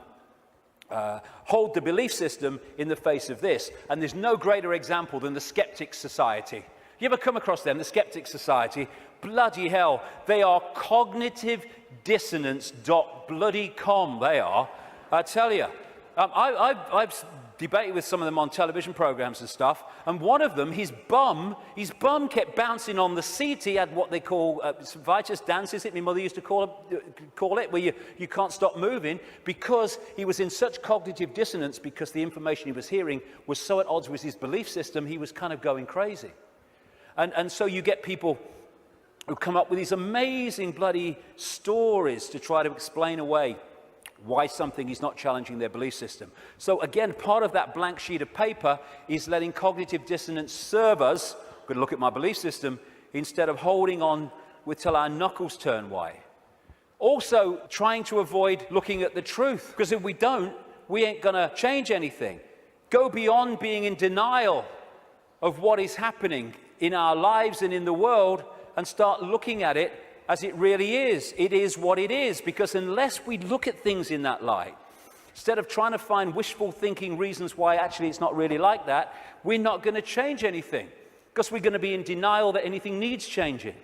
hold the belief system in the face of this. And there's no greater example than the Skeptics Society. You ever come across them, the Skeptics Society? Bloody hell, they are cognitive dissonance.com, they are. I tell you, I've debated with some of them on television programs and stuff, and one of them, his bum kept bouncing on the seat. He had what they call vitus dances, my mother used to call it, where you can't stop moving, because he was in such cognitive dissonance, because the information he was hearing was so at odds with his belief system, he was kind of going crazy. And so you get people who come up with these amazing bloody stories to try to explain away why something is not challenging their belief system. So again, part of that blank sheet of paper is letting cognitive dissonance serve us. I'm going to look at my belief system instead of holding on till our knuckles turn white. Also, trying to avoid looking at the truth, because if we don't, we ain't going to change anything. Go beyond being in denial of what is happening in our lives and in the world, and start looking at it as it really is. It is what it is, because unless we look at things in that light, instead of trying to find wishful thinking reasons why actually it's not really like that, we're not going to change anything, because we're going to be in denial that anything needs changing.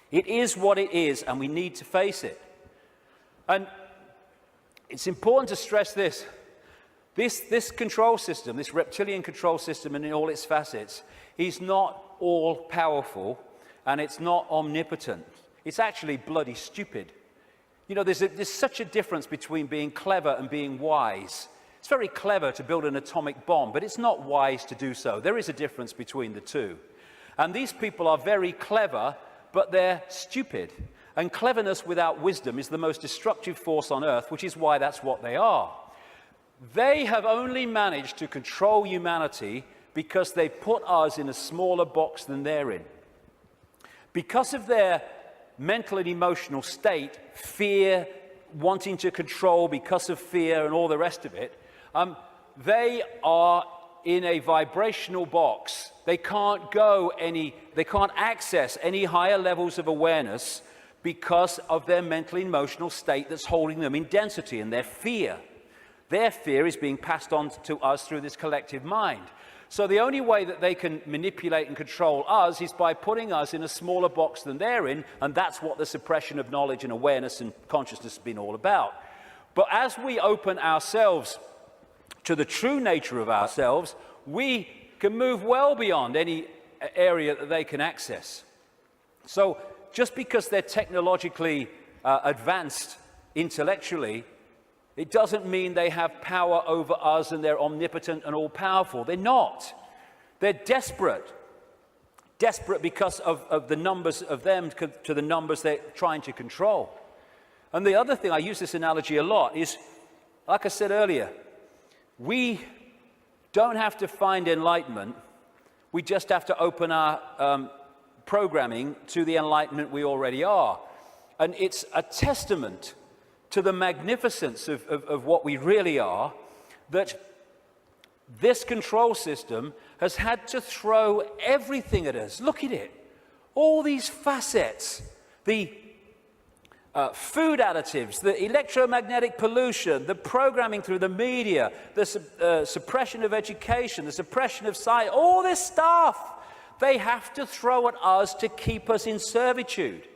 It is what it is, and we need to face it. And it's important to stress this. This control system, this reptilian control system, and in all its facets, is not all-powerful, and it's not omnipotent. It's actually bloody stupid. You know, there's such a difference between being clever and being wise. It's very clever to build an atomic bomb, but it's not wise to do so. There is a difference between the two. And these people are very clever, but they're stupid. And cleverness without wisdom is the most destructive force on earth, which is why that's what they are. They have only managed to control humanity because they put us in a smaller box than they're in. Because of their mental and emotional state, fear, wanting to control because of fear and all the rest of it, they are in a vibrational box. They can't access any higher levels of awareness because of their mental and emotional state that's holding them in density, and their fear. Their fear is being passed on to us through this collective mind. So the only way that they can manipulate and control us is by putting us in a smaller box than they're in, and that's what the suppression of knowledge and awareness and consciousness has been all about. But as we open ourselves to the true nature of ourselves, we can move well beyond any area that they can access. So just because they're technologically advanced intellectually, it doesn't mean they have power over us and they're omnipotent and all-powerful. They're not. They're desperate. Desperate because of the numbers of them to the numbers they're trying to control. And the other thing, I use this analogy a lot, is, like I said earlier, we don't have to find enlightenment. We just have to open our programming to the enlightenment we already are. And it's a testament to the magnificence of what we really are, that this control system has had to throw everything at us. Look at it. All these facets, the food additives, the electromagnetic pollution, the programming through the media, the suppression of education, the suppression of science, all this stuff, they have to throw at us to keep us in servitude.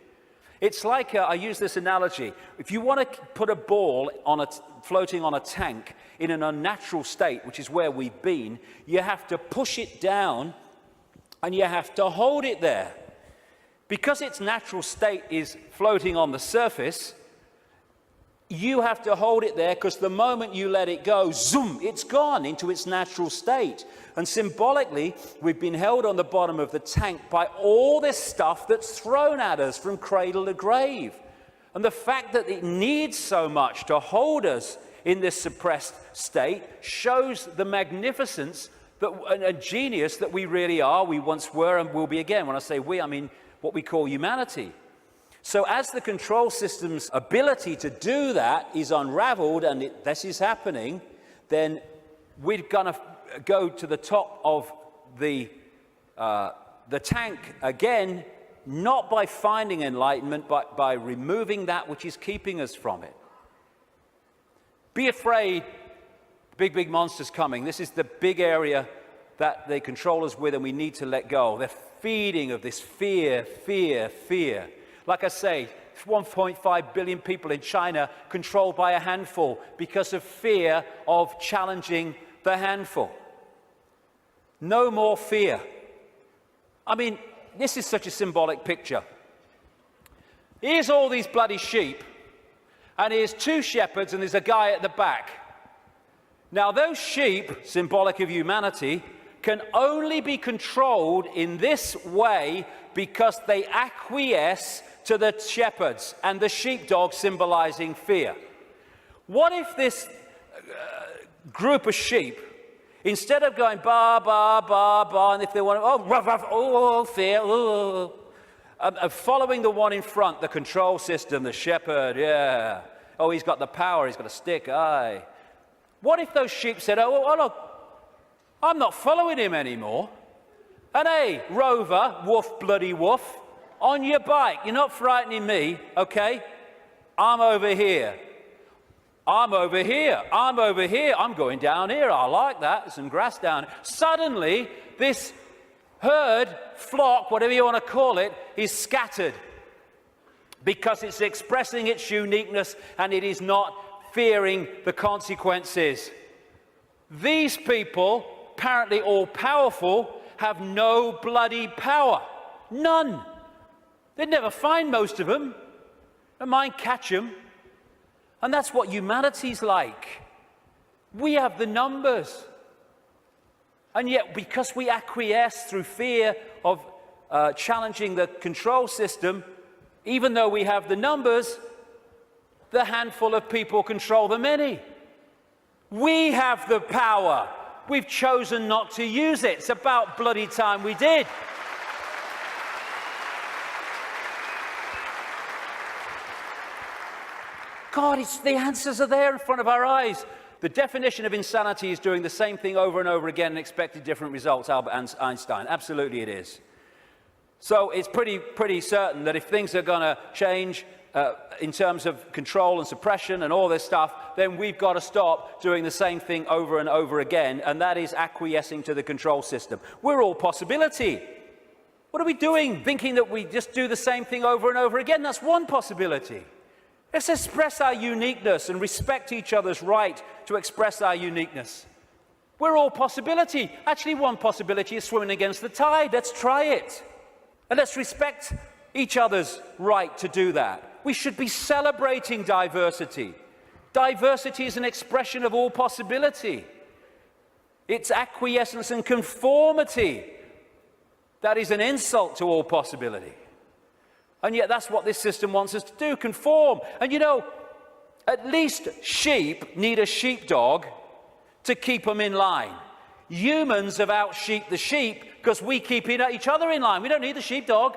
It's like, I use this analogy, if you want to put a ball floating on a tank in an unnatural state, which is where we've been, you have to push it down and you have to hold it there. Because its natural state is floating on the surface, you have to hold it there, because the moment you let it go, zoom, it's gone into its natural state. And symbolically, we've been held on the bottom of the tank by all this stuff that's thrown at us from cradle to grave. And the fact that it needs so much to hold us in this suppressed state shows the magnificence and genius that we really are, we once were, and will be again. When I say we, I mean what we call humanity. So as the control system's ability to do that is unraveled, and this is happening, then we're going to go to the top of the tank again, not by finding enlightenment, but by removing that which is keeping us from it. Be afraid, big monsters coming. This is the big area that they control us with, and we need to let go. They're feeding of this fear. Like I say, 1.5 billion people in China controlled by a handful because of fear of challenging the handful. No more fear. I mean, this is such a symbolic picture. Here's all these bloody sheep, and here's 2 shepherds, and there's a guy at the back. Now, those sheep, symbolic of humanity, can only be controlled in this way because they acquiesce to the shepherds, and the sheepdog symbolizing fear. What if this group of sheep, instead of going ba, ba, ba, ba, and if they want to, oh, ruff, ruff, oh, fear, oh, following the one in front, the control system, the shepherd, yeah. Oh, he's got the power, he's got a stick, aye. What if those sheep said, oh, look, I'm not following him anymore. And hey, Rover, woof, bloody woof, on your bike, you're not frightening me, okay? I'm over here. I'm over here. I'm over here. I'm going down here. I like that. There's some grass down here. Suddenly, this herd, flock, whatever you want to call it, is scattered because it's expressing its uniqueness and it is not fearing the consequences. These people, apparently all powerful, have no bloody power. None. They'd never find most of them. They might catch them. And that's what humanity's like. We have the numbers. And yet, because we acquiesce through fear of challenging the control system, even though we have the numbers, the handful of people control the many. We have the power. We've chosen not to use it. It's about bloody time we did. God, the answers are there in front of our eyes. The definition of insanity is doing the same thing over and over again and expecting different results, Albert Einstein. Absolutely it is. So it's pretty certain that if things are going to change in terms of control and suppression and all this stuff, then we've got to stop doing the same thing over and over again, and that is acquiescing to the control system. We're all possibility. What are we doing? Thinking that we just do the same thing over and over again? That's one possibility. Let's express our uniqueness and respect each other's right to express our uniqueness. We're all possibility. Actually, one possibility is swimming against the tide. Let's try it. And let's respect each other's right to do that. We should be celebrating diversity. Diversity is an expression of all possibility. It's acquiescence and conformity that is an insult to all possibility. And yet that's what this system wants us to do, conform. And you know, at least sheep need a sheepdog to keep them in line. Humans have out-sheeped the sheep because we keep each other in line. We don't need the sheepdog.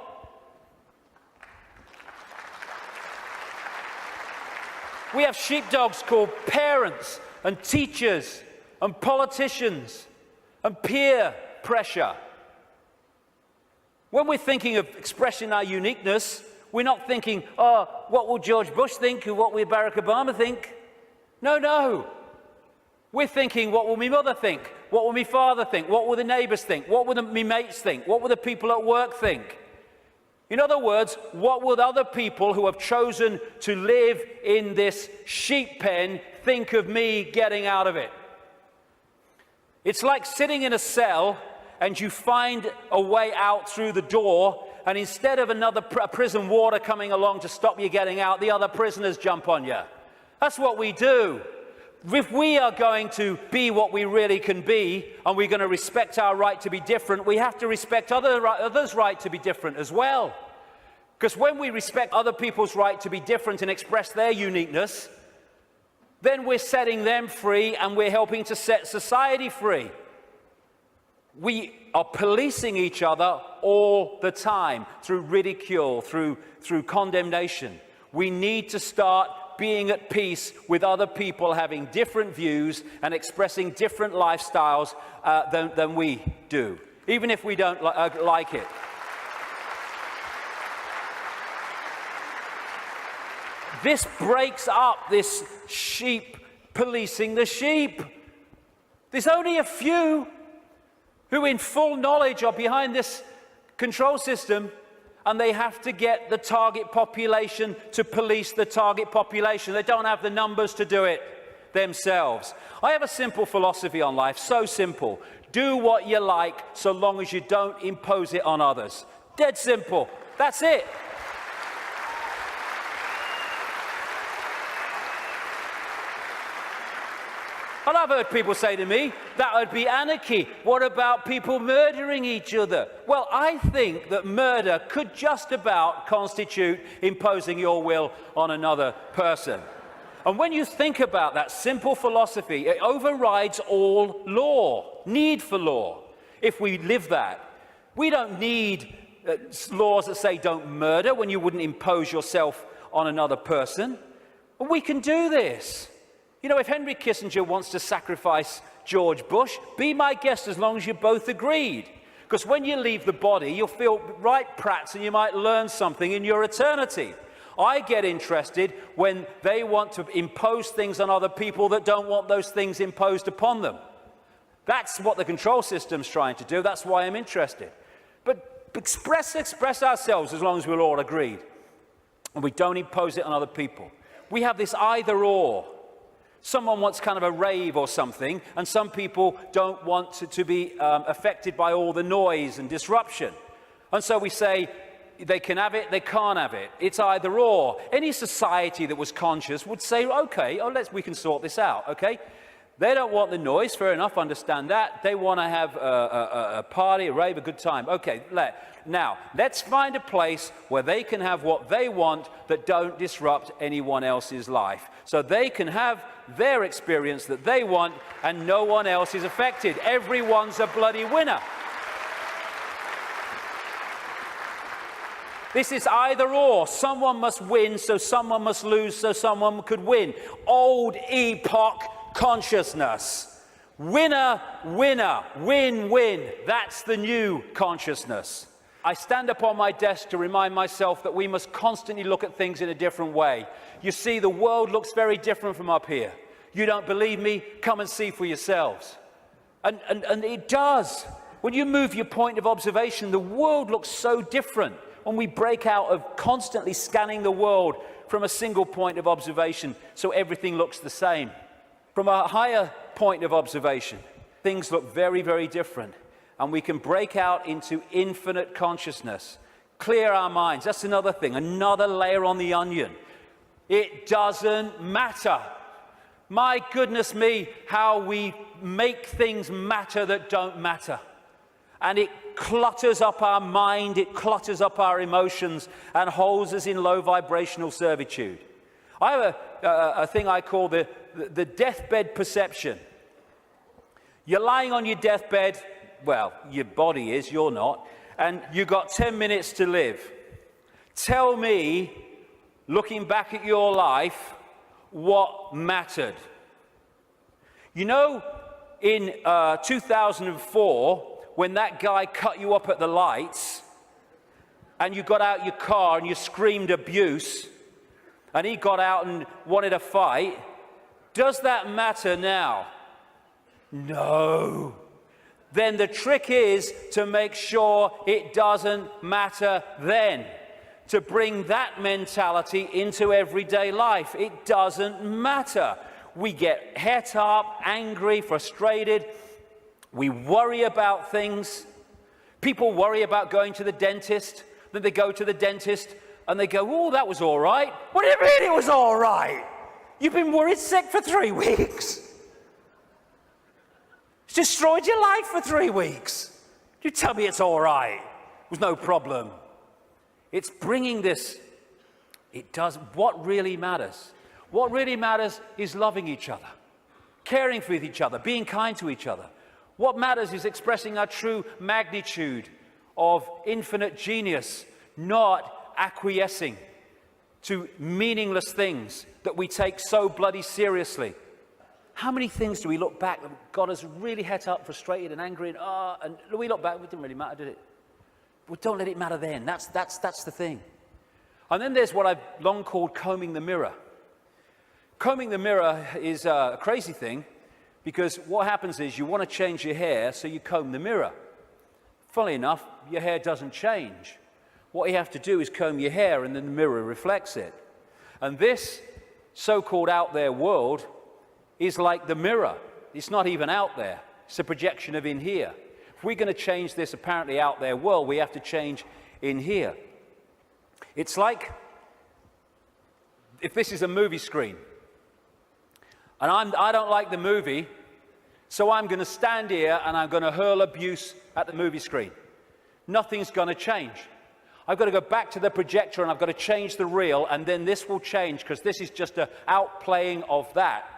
We have sheepdogs called parents and teachers and politicians and peer pressure. When we're thinking of expressing our uniqueness, we're not thinking, oh, what will George Bush think or what will Barack Obama think? No. We're thinking, what will my mother think? What will my father think? What will the neighbours think? What will my mates think? What will the people at work think? In other words, what will other people who have chosen to live in this sheep pen think of me getting out of it? It's like sitting in a cell and you find a way out through the door, and instead of another prison warder coming along to stop you getting out, the other prisoners jump on you. That's what we do. If we are going to be what we really can be, and we're going to respect our right to be different, we have to respect others' right to be different as well. Because when we respect other people's right to be different and express their uniqueness, then we're setting them free and we're helping to set society free. We are policing each other all the time through ridicule, through condemnation. We need to start being at peace with other people having different views and expressing different lifestyles than we do, even if we don't like it. This breaks up this sheep policing the sheep. There's only a few who in full knowledge are behind this control system, and they have to get the target population to police the target population. They don't have the numbers to do it themselves. I have a simple philosophy on life, so simple. Do what you like so long as you don't impose it on others. Dead simple. That's it. And I've heard people say to me, that would be anarchy. What about people murdering each other? Well, I think that murder could just about constitute imposing your will on another person. And when you think about that simple philosophy, it overrides all law, need for law, if we live that. We don't need laws that say don't murder when you wouldn't impose yourself on another person. But we can do this. You know, if Henry Kissinger wants to sacrifice George Bush, be my guest as long as you both agreed. Because when you leave the body, you'll feel right prats and you might learn something in your eternity. I get interested when they want to impose things on other people that don't want those things imposed upon them. That's what the control system's trying to do. That's why I'm interested. But express ourselves as long as we're all agreed. And we don't impose it on other people. We have this either or. Someone wants kind of a rave or something, and some people don't want to be affected by all the noise and disruption. And so we say, they can have it, they can't have it. It's either or. Any society that was conscious would say, okay, we can sort this out, okay? They don't want the noise, fair enough, understand that. They want to have a party, a rave, a good time. Okay, now, let's find a place where they can have what they want that don't disrupt anyone else's life. So they can have their experience that they want and no one else is affected. Everyone's a bloody winner. This is either or. Someone must win, so someone must lose, so someone could win. Old epoch consciousness. Winner, winner, win, win. That's the new consciousness. I stand up on my desk to remind myself that we must constantly look at things in a different way. You see, the world looks very different from up here. You don't believe me? Come and see for yourselves. And it does. When you move your point of observation, the world looks so different. When we break out of constantly scanning the world from a single point of observation, so everything looks the same. From a higher point of observation, things look very, very different. And we can break out into infinite consciousness, clear our minds. That's another thing, another layer on the onion. It doesn't matter. My goodness me, how we make things matter that don't matter. And it clutters up our mind, it clutters up our emotions, and holds us in low vibrational servitude. I have a thing I call the deathbed perception. You're lying on your deathbed. Well, your body is, you're not, and you've got 10 minutes to live. Tell me, looking back at your life, what mattered. You know, in 2004, when that guy cut you up at the lights, and you got out your car and you screamed abuse, and he got out and wanted a fight, does that matter now? No. Then the trick is to make sure it doesn't matter then. To bring that mentality into everyday life. It doesn't matter. We get het up, angry, frustrated. We worry about things. People worry about going to the dentist. Then they go to the dentist and they go, oh, that was all right. What do you mean it was all right? You've been worried sick for 3 weeks. It's destroyed your life for 3 weeks. You tell me it's all right. It was no problem. It's bringing this. It does. What really matters? What really matters is loving each other, caring for each other, being kind to each other. What matters is expressing our true magnitude of infinite genius, not acquiescing to meaningless things that we take so bloody seriously. How many things do we look back that God has really het up, frustrated and angry, and we look back, it didn't really matter, did it? Well, don't let it matter then. That's the thing. And then there's what I've long called combing the mirror. Combing the mirror is a crazy thing, because what happens is you want to change your hair, so you comb the mirror. Funnily enough, your hair doesn't change. What you have to do is comb your hair, and then the mirror reflects it. And this so-called out there world is like the mirror. It's not even out there. It's a projection of in here. If we're going to change this apparently out there world, we have to change in here. It's like if this is a movie screen, and I don't like the movie, so I'm going to stand here and I'm going to hurl abuse at the movie screen. Nothing's going to change. I've got to go back to the projector and I've got to change the reel, and then this will change, because this is just an outplaying of that.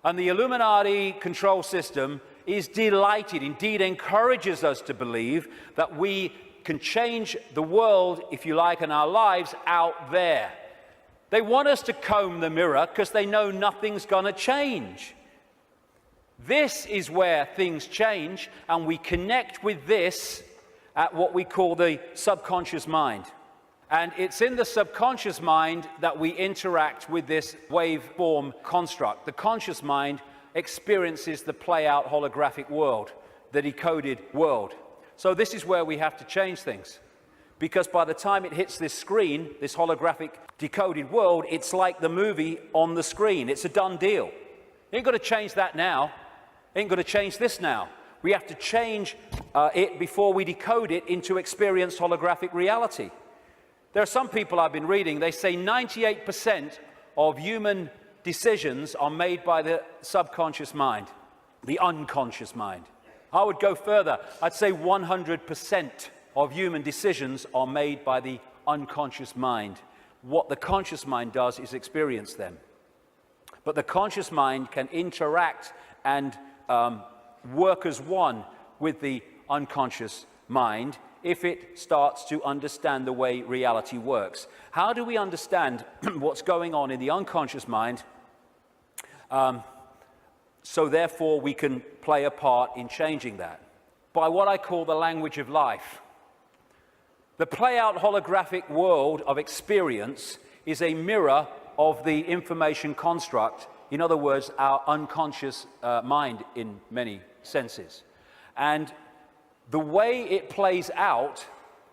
And the Illuminati control system is delighted, indeed encourages us to believe that we can change the world, if you like, and our lives out there. They want us to comb the mirror because they know nothing's going to change. This is where things change, and we connect with this at what we call the subconscious mind. And it's in the subconscious mind that we interact with this waveform construct. The conscious mind experiences the play-out holographic world, the decoded world. So this is where we have to change things. Because by the time it hits this screen, this holographic decoded world, it's like the movie on the screen. It's a done deal. You ain't got to change that now. Ain't got to change this now. We have to change it before we decode it into experienced holographic reality. There are some people I've been reading, they say 98% of human decisions are made by the subconscious mind, the unconscious mind. I would go further. I'd say 100% of human decisions are made by the unconscious mind. What the conscious mind does is experience them. But the conscious mind can interact and work as one with the unconscious mind if it starts to understand the way reality works. How do we understand what's going on in the unconscious mind so therefore we can play a part in changing that? By what I call the language of life. The play-out holographic world of experience is a mirror of the information construct, in other words, our unconscious mind in many senses. And the way it plays out,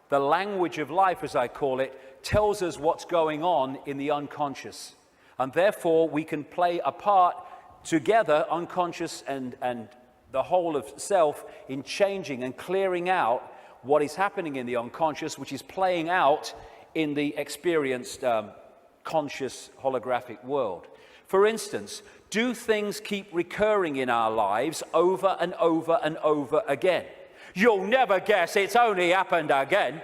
the language of life, as I call it, tells us what's going on in the unconscious. And therefore, we can play a part together, unconscious and the whole of self, in changing and clearing out what is happening in the unconscious, which is playing out in the experienced conscious holographic world. For instance, do things keep recurring in our lives over and over and over again? You'll never guess, it's only happened again.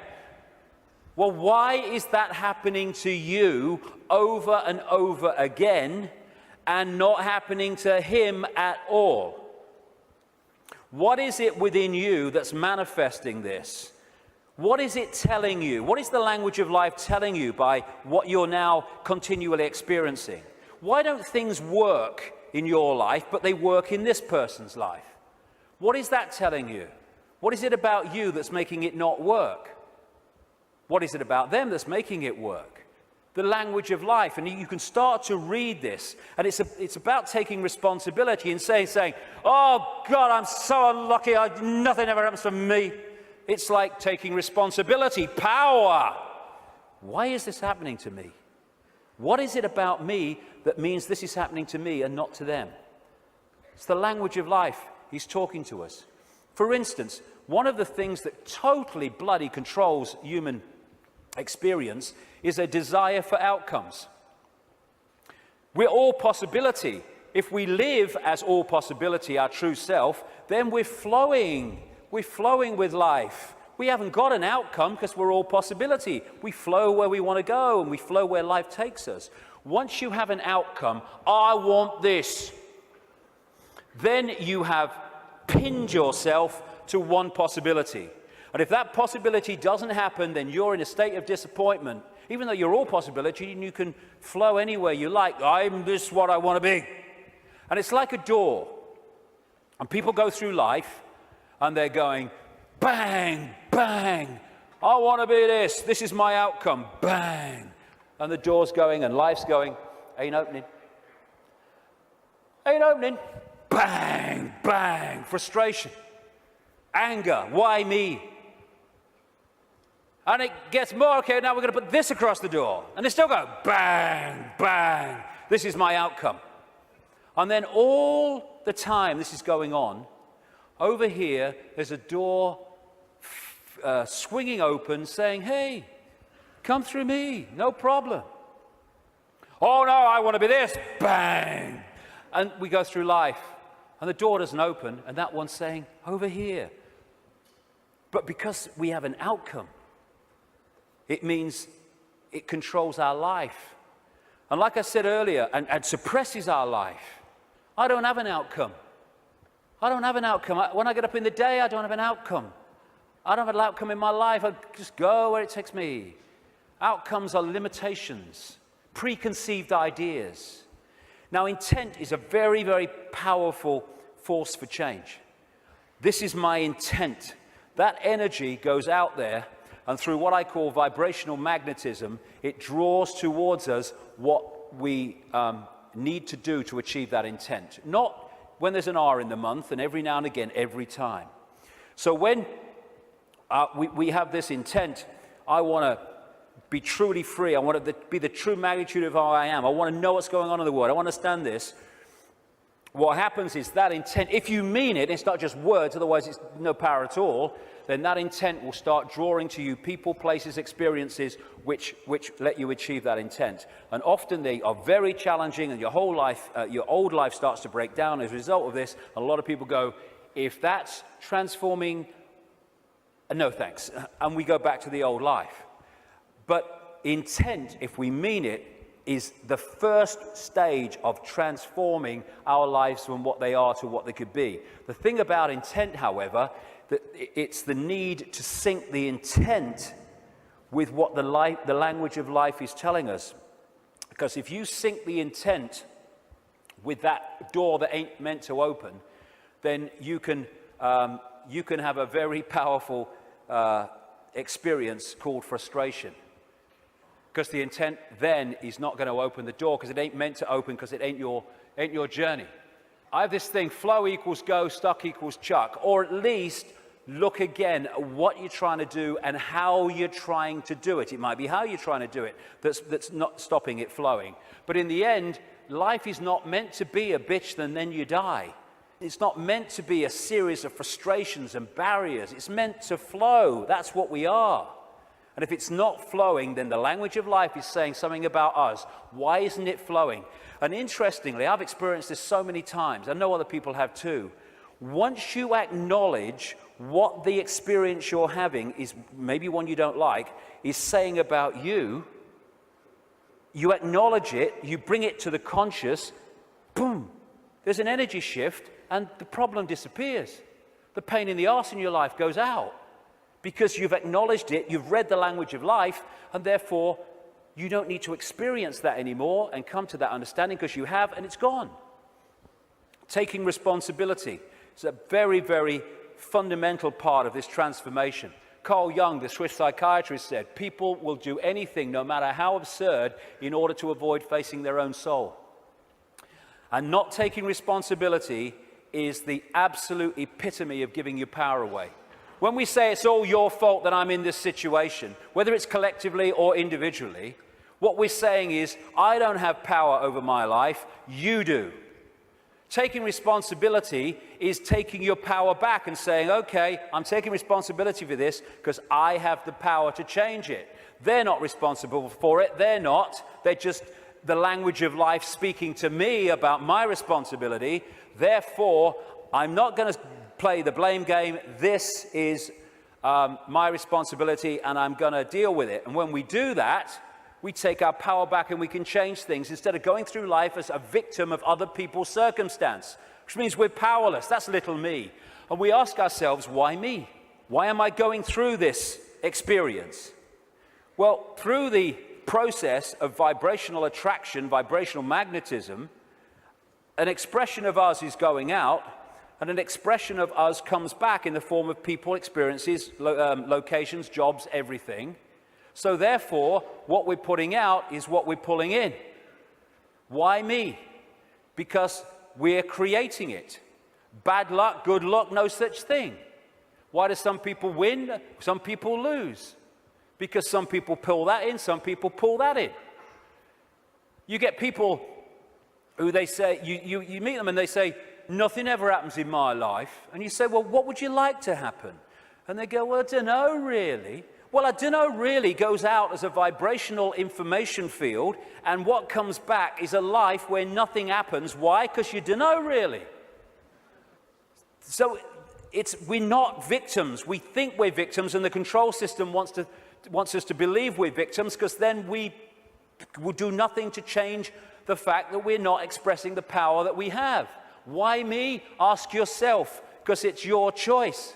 Well, why is that happening to you over and over again and not happening to him at all? What is it within you that's manifesting this? What is it telling you? What is the language of life telling you by what you're now continually experiencing? Why don't things work in your life, but they work in this person's life? What is that telling you? What is it about you that's making it not work? What is it about them that's making it work? The language of life. And you can start to read this. And it's about taking responsibility and saying, oh, God, I'm so unlucky. Nothing ever happens to me. It's like taking responsibility, power. Why is this happening to me? What is it about me that means this is happening to me and not to them? It's the language of life. He's talking to us. For instance, one of the things that totally bloody controls human experience is a desire for outcomes. We're all possibility. If we live as all possibility, our true self, then we're flowing. We're flowing with life. We haven't got an outcome because we're all possibility. We flow where we want to go and we flow where life takes us. Once you have an outcome, I want this, then you have pinned yourself to one possibility. And if that possibility doesn't happen, then you're in a state of disappointment. Even though you're all possibility and you can flow anywhere you like, I'm this what I want to be. And it's like a door. And people go through life and they're going, bang, bang. I want to be this. This is my outcome. Bang. And the door's going and life's going, ain't opening. Ain't opening. Bang, bang. Frustration. Anger. Why me? And it gets more, okay, now we're going to put this across the door. And they still go, bang, bang. This is my outcome. And then all the time this is going on, over here, there's a door swinging open saying, hey, come through me, no problem. Oh, no, I want to be this. Bang. And we go through life, and the door doesn't open, and that one's saying, over here. But because we have an outcome, it means it controls our life. And like I said earlier, and suppresses our life. I don't have an outcome. I don't have an outcome. When I get up in the day, I don't have an outcome. I don't have an outcome in my life. I just go where it takes me. Outcomes are limitations, preconceived ideas. Now, intent is a very, very powerful force for change. This is my intent. That energy goes out there, and through what I call vibrational magnetism, it draws towards us what we need to do to achieve that intent. Not when there's an R in the month, and every now and again, every time. So when we have this intent, I want to be truly free. I want to be the true magnitude of how I am. I want to know what's going on in the world. I want to understand this. What happens is that intent, if you mean it, it's not just words, otherwise it's no power at all, then that intent will start drawing to you people, places, experiences which let you achieve that intent. And often they are very challenging, and your whole life, your old life starts to break down as a result of this. And a lot of people go, if that's transforming, no thanks. And we go back to the old life. But intent, if we mean it, is the first stage of transforming our lives from what they are to what they could be. The thing about intent, however, that it's the need to sync the intent with what the language of life is telling us. Because if you sync the intent with that door that ain't meant to open, then you can have a very powerful experience called frustration. Because the intent then is not going to open the door, because it ain't meant to open, because it ain't your journey. I have this thing, flow equals go, stuck equals chuck. Or at least look again at what you're trying to do and how you're trying to do it. It might be how you're trying to do it that's not stopping it flowing. But in the end, life is not meant to be a bitch and then you die. It's not meant to be a series of frustrations and barriers. It's meant to flow. That's what we are. And if it's not flowing, then the language of life is saying something about us. Why isn't it flowing? And interestingly, I've experienced this so many times. I know other people have too. Once you acknowledge what the experience you're having is, maybe one you don't like, is saying about you, you acknowledge it, you bring it to the conscious, boom, there's an energy shift and the problem disappears. The pain in the arse in your life goes out. Because you've acknowledged it, you've read the language of life, and therefore you don't need to experience that anymore and come to that understanding, because you have, and it's gone. Taking responsibility is a very, very fundamental part of this transformation. Carl Jung, the Swiss psychiatrist, said, people will do anything, no matter how absurd, in order to avoid facing their own soul. And not taking responsibility is the absolute epitome of giving your power away. When we say it's all your fault that I'm in this situation, whether it's collectively or individually, what we're saying is, I don't have power over my life, you do. Taking responsibility is taking your power back and saying, okay, I'm taking responsibility for this because I have the power to change it. They're not responsible for it, they're just the language of life speaking to me about my responsibility. Therefore, I'm not going to play the blame game. This is my responsibility and I'm going to deal with it. And when we do that, we take our power back and we can change things instead of going through life as a victim of other people's circumstance, which means we're powerless. That's little me. And we ask ourselves, why me? Why am I going through this experience? Well, through the process of vibrational attraction, vibrational magnetism, an expression of us is going out, and an expression of us comes back in the form of people, experiences, locations, jobs, everything. So therefore, what we're putting out is what we're pulling in. Why me? Because we're creating it. Bad luck, good luck, no such thing. Why do some people win, some people lose? Because some people pull that in, some people pull that in. You get people who they say, you meet them and they say, nothing ever happens in my life. And you say, well, what would you like to happen? And they go, well, I don't know really. Well, I don't know really goes out as a vibrational information field, and what comes back is a life where nothing happens. Why? Because you don't know really. So we're not victims. We think we're victims, and the control system wants us to believe we're victims, because then we will do nothing to change the fact that we're not expressing the power that we have. Why me? Ask yourself, because it's your choice.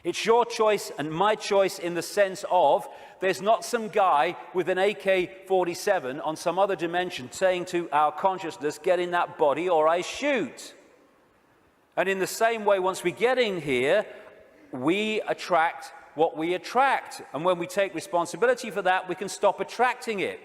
It's your choice and my choice in the sense of there's not some guy with an AK-47 on some other dimension saying to our consciousness, get in that body or I shoot. And in the same way, once we get in here, we attract what we attract. And when we take responsibility for that, we can stop attracting it.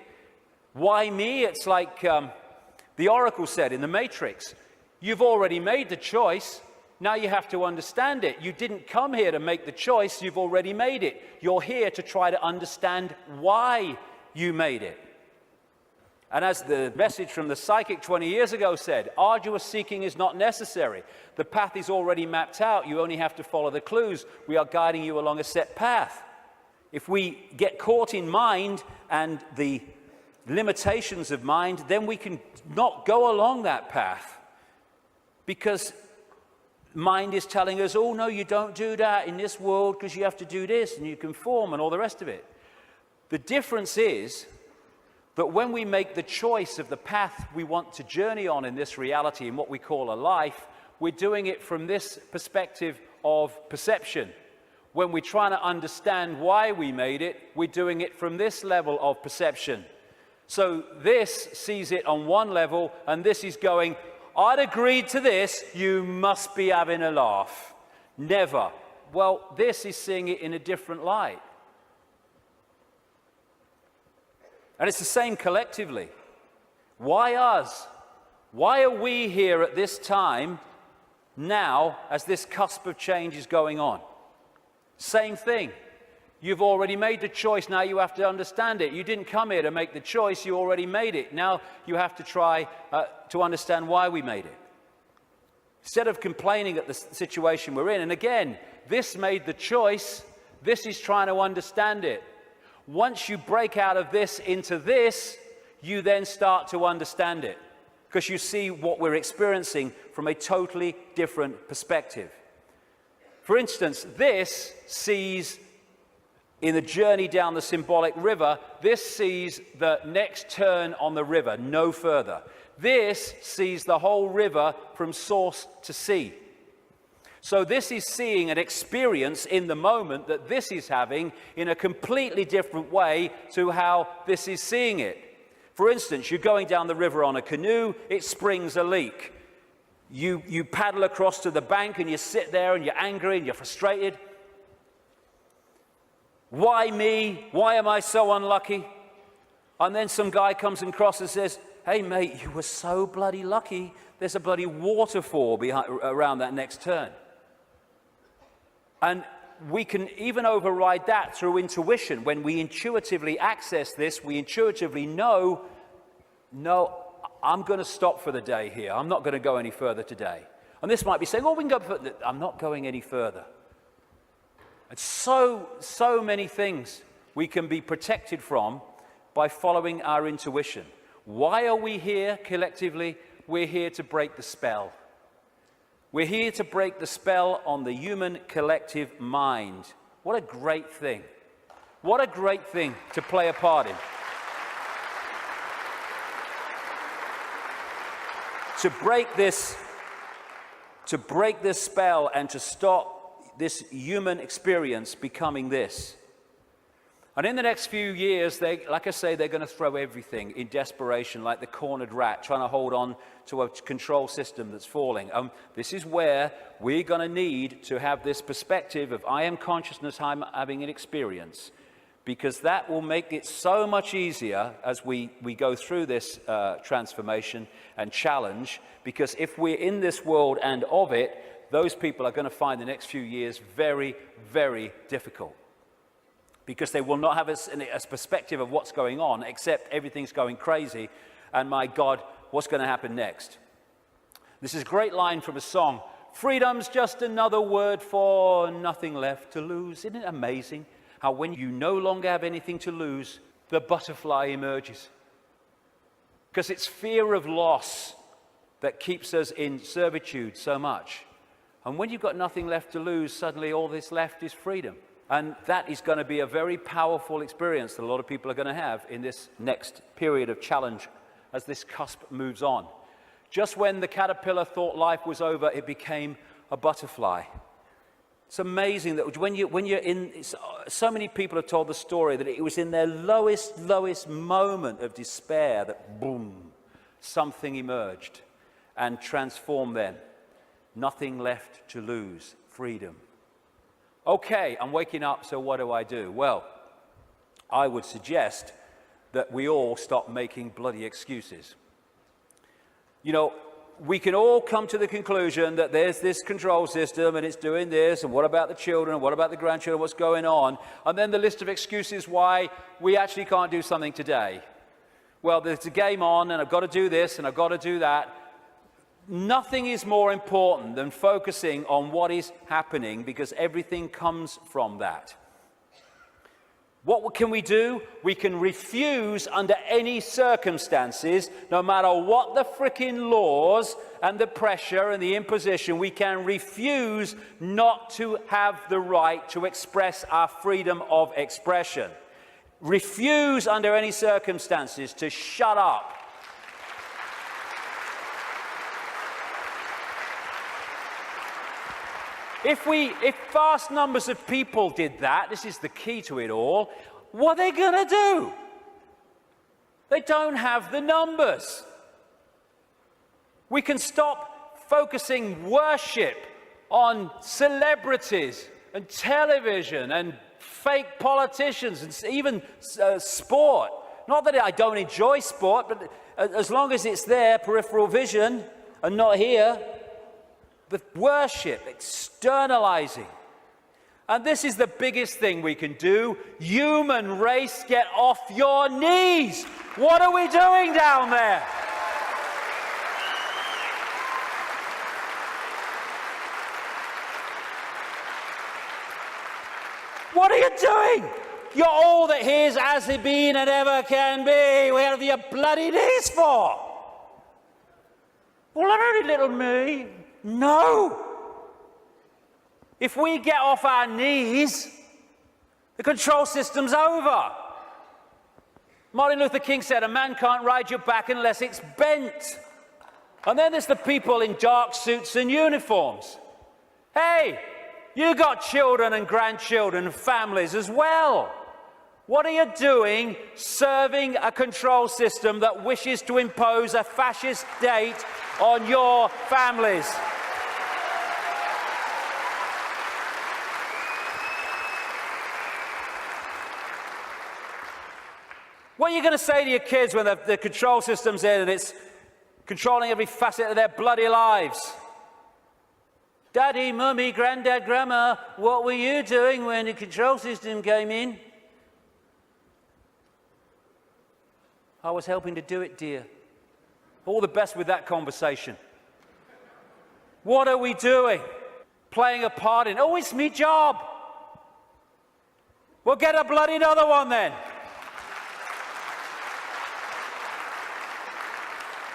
Why me? It's like the Oracle said in the Matrix. You've already made the choice. Now you have to understand it. You didn't come here to make the choice. You've already made it. You're here to try to understand why you made it. And as the message from the psychic 20 years ago said, arduous seeking is not necessary. The path is already mapped out. You only have to follow the clues. We are guiding you along a set path. If we get caught in mind and the limitations of mind, then we can not go along that path, because mind is telling us, oh no, you don't do that in this world because you have to do this and you conform and all the rest of it. The difference is that when we make the choice of the path we want to journey on in this reality, in what we call a life, we're doing it from this perspective of perception. When we're trying to understand why we made it, we're doing it from this level of perception. So this sees it on one level, and this is going, I'd agreed to this, you must be having a laugh. Never. Well, this is seeing it in a different light. And it's the same collectively. Why us? Why are we here at this time now as this cusp of change is going on? Same thing. You've already made the choice, now you have to understand it. You didn't come here to make the choice, you already made it. Now you have to try to understand why we made it. Instead of complaining at the situation we're in, and again, this made the choice, this is trying to understand it. Once you break out of this into this, you then start to understand it, because you see what we're experiencing from a totally different perspective. For instance, this sees, in the journey down the symbolic river, this sees the next turn on the river, no further. This sees the whole river from source to sea. So this is seeing an experience in the moment that this is having in a completely different way to how this is seeing it. For instance, you're going down the river on a canoe, it springs a leak. You paddle across to the bank and you sit there and you're angry and you're frustrated. Why me? Why am I so unlucky? And then some guy comes across and says, hey mate, you were so bloody lucky. There's a bloody waterfall around that next turn. And we can even override that through intuition. When we intuitively access this, we intuitively know, no, I'm going to stop for the day here. I'm not going to go any further today. And this might be saying, oh, we can go further. I'm not going any further. And so many things we can be protected from by following our intuition. Why are we here collectively? We're here to break the spell. We're here to break the spell on the human collective mind. What a great thing. What a great thing to play a part in. To break this to break this spell and to stop this human experience becoming this. And in the next few years, like I say, they're going to throw everything in desperation, like the cornered rat, trying to hold on to a control system that's falling. This is where we're going to need to have this perspective of I am consciousness, I'm having an experience, because that will make it so much easier as we go through this transformation and challenge, because if we're in this world and of it, those people are going to find the next few years very, very difficult. Because they will not have a perspective of what's going on, except everything's going crazy, and my God, what's going to happen next? This is a great line from a song. Freedom's just another word for nothing left to lose. Isn't it amazing how when you no longer have anything to lose, the butterfly emerges? Because it's fear of loss that keeps us in servitude so much. And when you've got nothing left to lose, suddenly all that's left is freedom. And that is going to be a very powerful experience that a lot of people are going to have in this next period of challenge as this cusp moves on. Just when the caterpillar thought life was over, it became a butterfly. It's amazing that when you're in, so many people have told the story that it was in their lowest moment of despair that boom, something emerged and transformed them. Nothing left to lose, freedom. Okay, I'm waking up, so what do I do? Well, I would suggest that we all stop making bloody excuses. You know, we can all come to the conclusion that there's this control system and it's doing this, and what about the children, and what about the grandchildren, what's going on? And then the list of excuses why we actually can't do something today. Well, there's a game on, and I've got to do this, and I've got to do that. Nothing is more important than focusing on what is happening, because everything comes from that. What can we do? We can refuse under any circumstances, no matter what the frickin' laws and the pressure and the imposition, we can refuse not to have the right to express our freedom of expression. Refuse under any circumstances to shut up. If vast numbers of people did that, this is the key to it all, what are they going to do? They don't have the numbers. We can stop focusing worship on celebrities and television and fake politicians and even sport. Not that I don't enjoy sport, but as long as it's there, peripheral vision, and not here. The worship, externalizing. And this is the biggest thing we can do. Human race, get off your knees. What are we doing down there? What are you doing? You're all that is, has been, and ever can be. What have you bloody knees for? Well, I'm only little me. No! If we get off our knees, the control system's over. Martin Luther King said, a man can't ride your back unless it's bent. And then there's the people in dark suits and uniforms. Hey, you got children and grandchildren and families as well. What are you doing serving a control system that wishes to impose a fascist state on your families? What are you going to say to your kids when the control system's in and it's controlling every facet of their bloody lives? Daddy, Mummy, Granddad, Grandma, what were you doing when the control system came in? I was helping to do it, dear. All the best with that conversation. What are we doing? Playing a part in, oh, it's me job. Well, get a bloody another one then.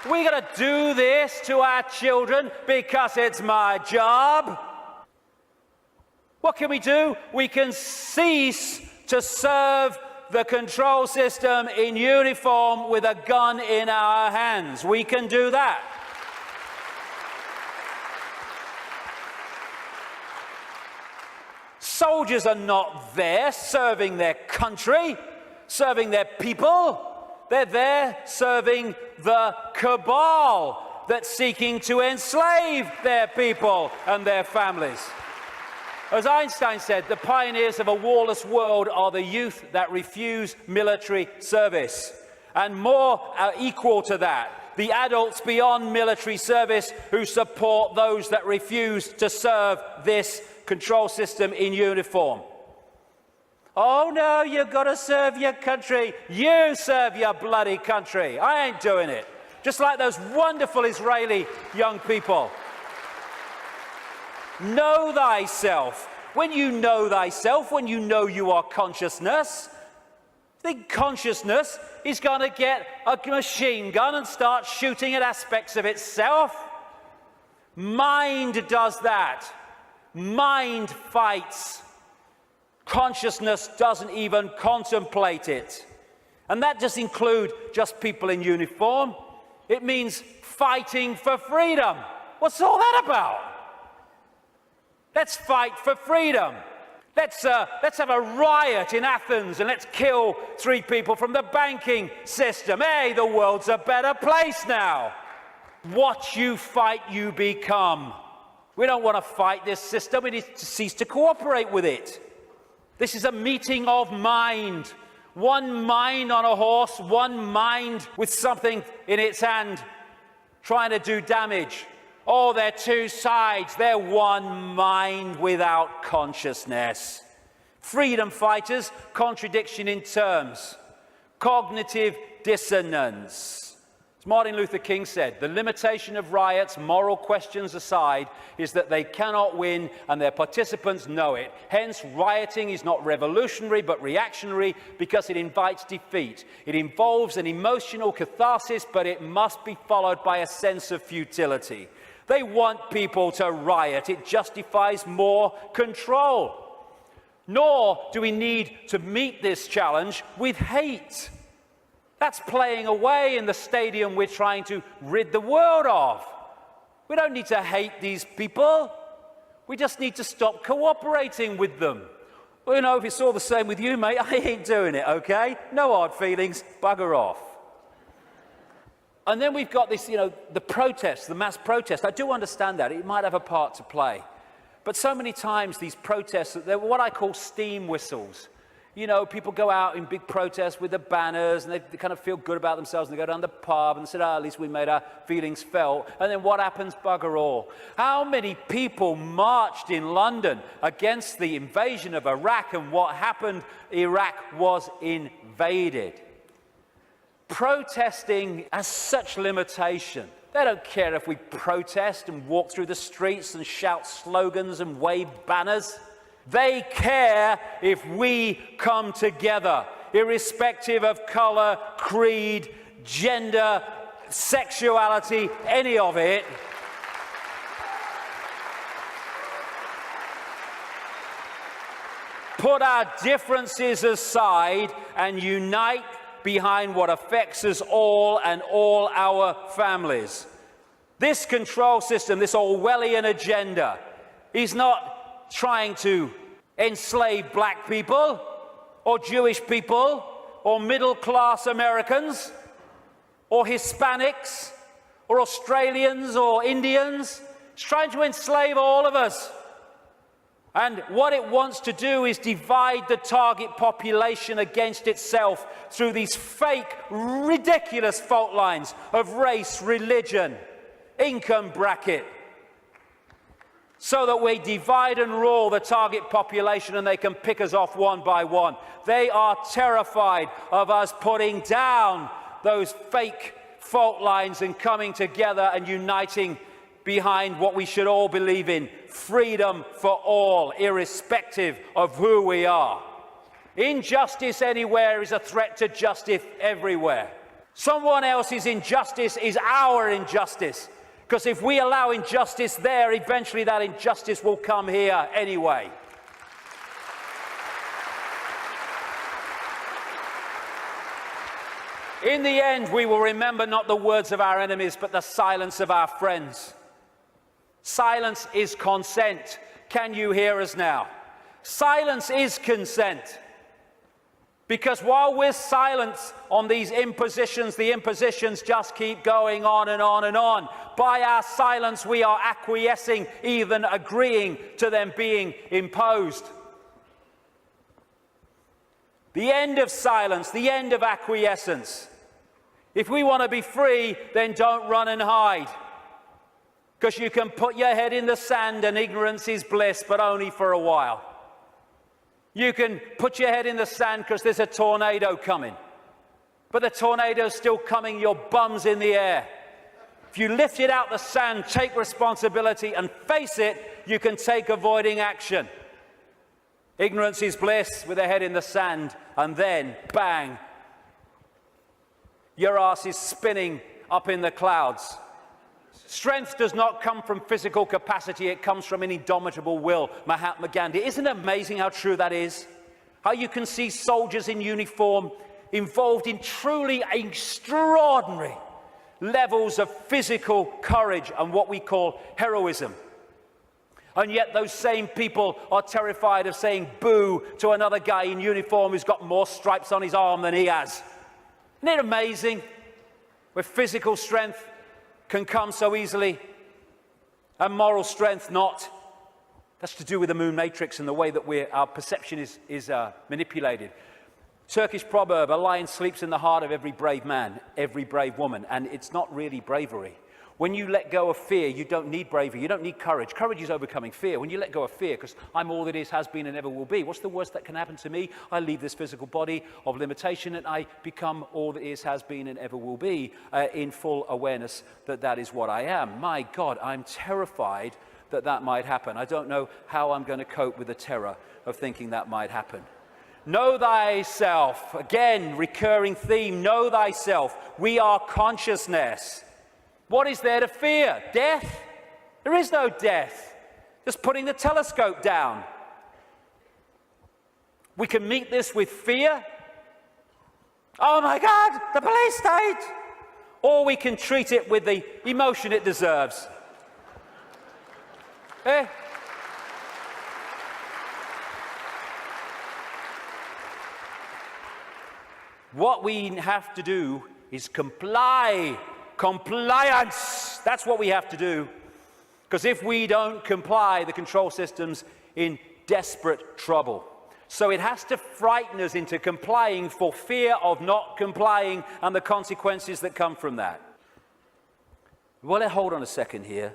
We got to do this to our children because it's my job. What can we do? We can cease to serve the control system in uniform with a gun in our hands. We can do that. Soldiers are not there serving their country, serving their people. They're there serving the cabal that's seeking to enslave their people and their families. As Einstein said, the pioneers of a warless world are the youth that refuse military service. And more are equal to that, the adults beyond military service who support those that refuse to serve this control system in uniform. Oh no, you've got to serve your country. You serve your bloody country. I ain't doing it. Just like those wonderful Israeli young people. Know thyself. When you know thyself, when you know you are consciousness, the consciousness is going to get a machine gun and start shooting at aspects of itself. Mind does that. Mind fights. Consciousness doesn't even contemplate it. And that doesn't include just people in uniform. It means fighting for freedom. What's all that about? Let's fight for freedom. Let's have a riot in Athens and let's kill 3 people from the banking system. Hey, the world's a better place now. What you fight, you become. We don't want to fight this system. We need to cease to cooperate with it. This is a meeting of mind. One mind on a horse, one mind with something in its hand trying to do damage. Oh, they're 2 sides. They're one mind without consciousness. Freedom fighters, contradiction in terms. Cognitive dissonance. As Martin Luther King said, the limitation of riots, moral questions aside, is that they cannot win and their participants know it. Hence, rioting is not revolutionary but reactionary because it invites defeat. It involves an emotional catharsis, but it must be followed by a sense of futility. They want people to riot. It justifies more control. Nor do we need to meet this challenge with hate. That's playing away in the stadium we're trying to rid the world of. We don't need to hate these people. We just need to stop cooperating with them. Well, you know, if it's all the same with you, mate, I ain't doing it, okay? No hard feelings, bugger off. And then we've got this, you know, the protest, the mass protest. I do understand that. It might have a part to play. But so many times these protests, they're what I call steam whistles. You know, people go out in big protests with the banners and they kind of feel good about themselves and they go down the pub and say, at least we made our feelings felt. And then what happens? Bugger all. How many people marched in London against the invasion of Iraq, and what happened? Iraq was invaded. Protesting has such limitation. They don't care if we protest and walk through the streets and shout slogans and wave banners. They care if we come together, irrespective of color, creed, gender, sexuality, any of it. Put our differences aside and unite behind what affects us all and all our families. This control system, this Orwellian agenda, is not trying to enslave black people or Jewish people or middle-class Americans or Hispanics or Australians or Indians. It's trying to enslave all of us. And what it wants to do is divide the target population against itself through these fake, ridiculous fault lines of race, religion, income bracket, so that we divide and rule the target population and they can pick us off one by one. They are terrified of us putting down those fake fault lines and coming together and uniting behind what we should all believe in: freedom for all, irrespective of who we are. Injustice anywhere is a threat to justice everywhere. Someone else's injustice is our injustice, because if we allow injustice there, eventually that injustice will come here anyway. In the end, we will remember not the words of our enemies, but the silence of our friends. Silence is consent. Can you hear us now? Silence is consent. Because while we're silent on these impositions, the impositions just keep going on and on and on. By our silence, we are acquiescing, even agreeing to them being imposed. The end of silence, the end of acquiescence. If we want to be free, then don't run and hide. Because you can put your head in the sand and ignorance is bliss, but only for a while. You can put your head in the sand because there's a tornado coming. But the tornado's still coming, your bum's in the air. If you lift it out the sand, take responsibility and face it, you can take avoiding action. Ignorance is bliss with a head in the sand, and then, bang, your ass is spinning up in the clouds. Strength does not come from physical capacity, it comes from an indomitable will. Mahatma Gandhi. Isn't it amazing how true that is? How you can see soldiers in uniform involved in truly extraordinary levels of physical courage and what we call heroism. And yet those same people are terrified of saying boo to another guy in uniform who's got more stripes on his arm than he has. Isn't it amazing? Where physical strength can come so easily, and moral strength not. That's to do with the moon matrix and the way that our perception is manipulated. Turkish proverb, a lion sleeps in the heart of every brave man, every brave woman, and it's not really bravery. When you let go of fear, you don't need bravery, you don't need courage. Courage is overcoming fear. When you let go of fear, because I'm all that is, has been, and ever will be, what's the worst that can happen to me? I leave this physical body of limitation and I become all that is, has been, and ever will be, in full awareness that that is what I am. My God, I'm terrified that that might happen. I don't know how I'm going to cope with the terror of thinking that might happen. Know thyself. Again, recurring theme, know thyself. We are consciousness. What is there to fear? Death? There is no death. Just putting the telescope down. We can meet this with fear. Oh my God, the police state! Or we can treat it with the emotion it deserves. Eh? What we have to do is comply. Compliance! That's what we have to do. Because if we don't comply, the control system's in desperate trouble. So it has to frighten us into complying for fear of not complying and the consequences that come from that. Well, hold on a second here.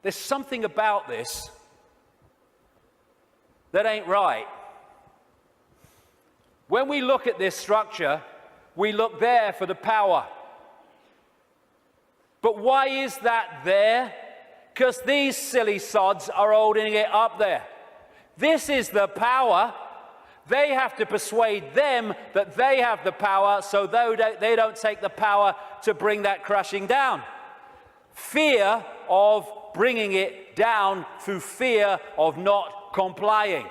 There's something about this that ain't right. When we look at this structure, we look there for the power. But why is that there? Because these silly sods are holding it up there. This is the power. They have to persuade them that they have the power, so they don't take the power to bring that crashing down. Fear of bringing it down through fear of not complying.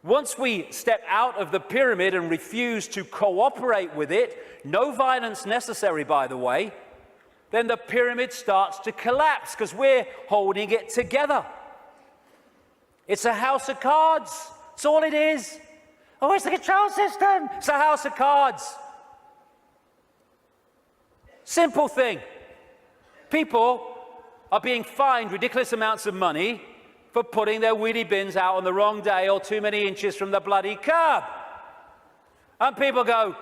Once we step out of the pyramid and refuse to cooperate with it, no violence necessary, by the way, then the pyramid starts to collapse because we're holding it together. It's a house of cards. That's all it is. Oh, it's the control system. It's a house of cards. Simple thing. People are being fined ridiculous amounts of money for putting their wheelie bins out on the wrong day or too many inches from the bloody curb. And people go,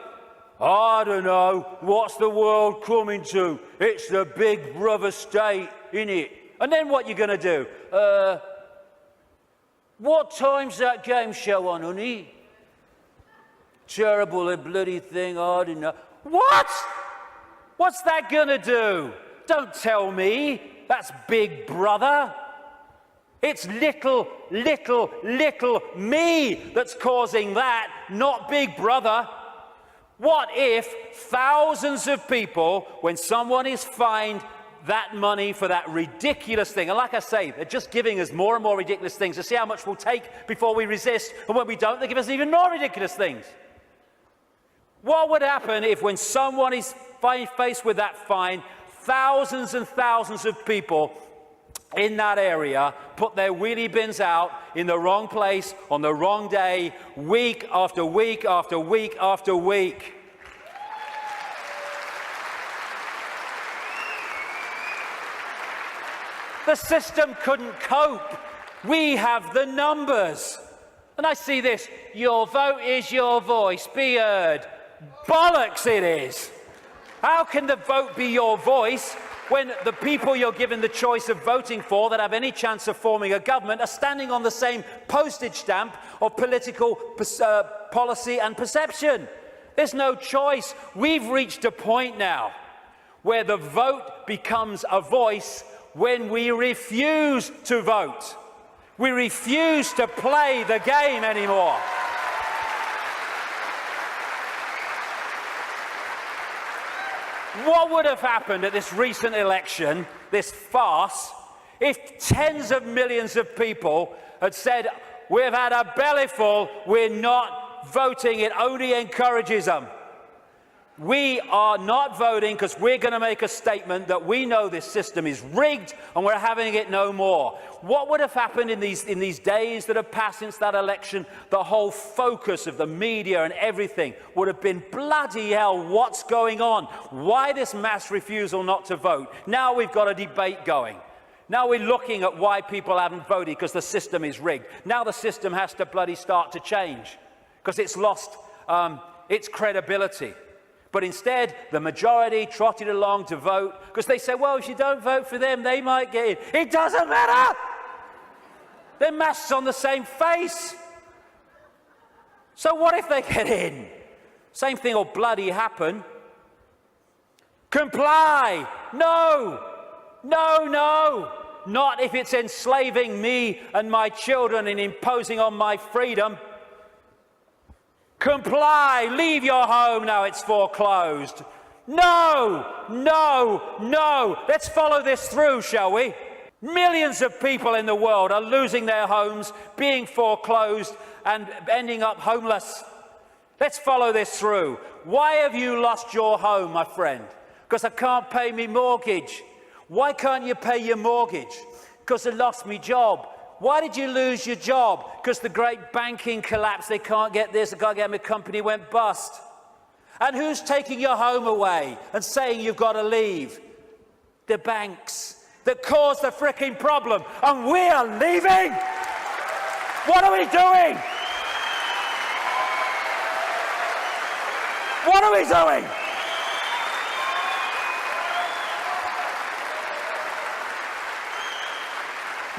I don't know, what's the world coming to? It's the big brother state, innit? And then what you gonna do? What time's that game show on, honey? Terrible a bloody thing, I don't know. What? What's that gonna do? Don't tell me. That's Big Brother. It's little me that's causing that, not Big Brother. What if thousands of people, when someone is fined that money for that ridiculous thing, and like I say, they're just giving us more and more ridiculous things to see how much we'll take before we resist, and when we don't, they give us even more ridiculous things. What would happen if when someone is faced with that fine, thousands and thousands of people in that area put their wheelie bins out in the wrong place on the wrong day, week after week after week after week. The system couldn't cope. We have the numbers. And I see this, your vote is your voice, be heard. Bollocks it is. How can the vote be your voice when the people you're given the choice of voting for that have any chance of forming a government are standing on the same postage stamp of political policy and perception? There's no choice. We've reached a point now where the vote becomes a voice when we refuse to vote. We refuse to play the game anymore. What would have happened at this recent election, this farce, if tens of millions of people had said, we've had a bellyful, we're not voting, it only encourages them. We are not voting because we're going to make a statement that we know this system is rigged and we're having it no more. What would have happened in these days that have passed since that election? The whole focus of the media and everything would have been, bloody hell, what's going on? Why this mass refusal not to vote? Now we've got a debate going. Now we're looking at why people haven't voted because the system is rigged. Now the system has to bloody start to change because it's lost its credibility. But instead, the majority trotted along to vote because they say, well, if you don't vote for them, they might get in. It doesn't matter! They're masks on the same face. So what if they get in? Same thing will bloody happen. Comply! No! No, no! Not if it's enslaving me and my children and imposing on my freedom. Comply, leave your home now it's foreclosed. No, no, no. Let's follow this through, shall we? Millions of people in the world are losing their homes, being foreclosed, and ending up homeless. Let's follow this through. Why have you lost your home, my friend? Because I can't pay me mortgage. Why can't you pay your mortgage? Because I lost my job. Why did you lose your job? Because the great banking collapse, they can't get this, they can't get my company went bust. And who's taking your home away and saying you've got to leave? The banks that caused the fricking problem. And we are leaving? What are we doing? What are we doing?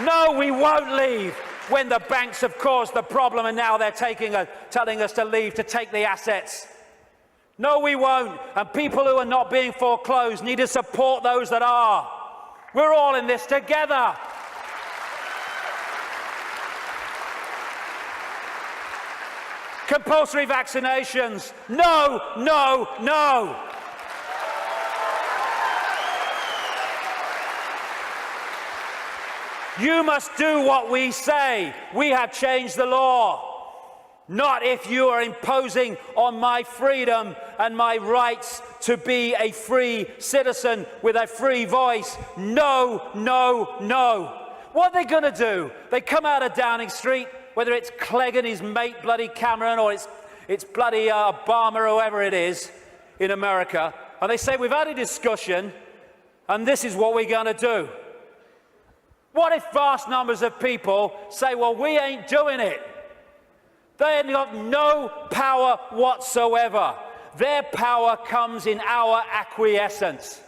No, we won't leave when the banks have caused the problem and now they're telling us to leave, to take the assets. No, we won't. And people who are not being foreclosed need to support those that are. We're all in this together. Compulsory vaccinations. No, no, no. You must do what we say. We have changed the law. Not if you are imposing on my freedom and my rights to be a free citizen with a free voice. No, no, no. What are they going to do? They come out of Downing Street, whether it's Clegg and his mate bloody Cameron or it's bloody Obama or whoever it is in America, and they say, we've had a discussion and this is what we're going to do. What if vast numbers of people say, well, we ain't doing it? They have got no power whatsoever. Their power comes in our acquiescence.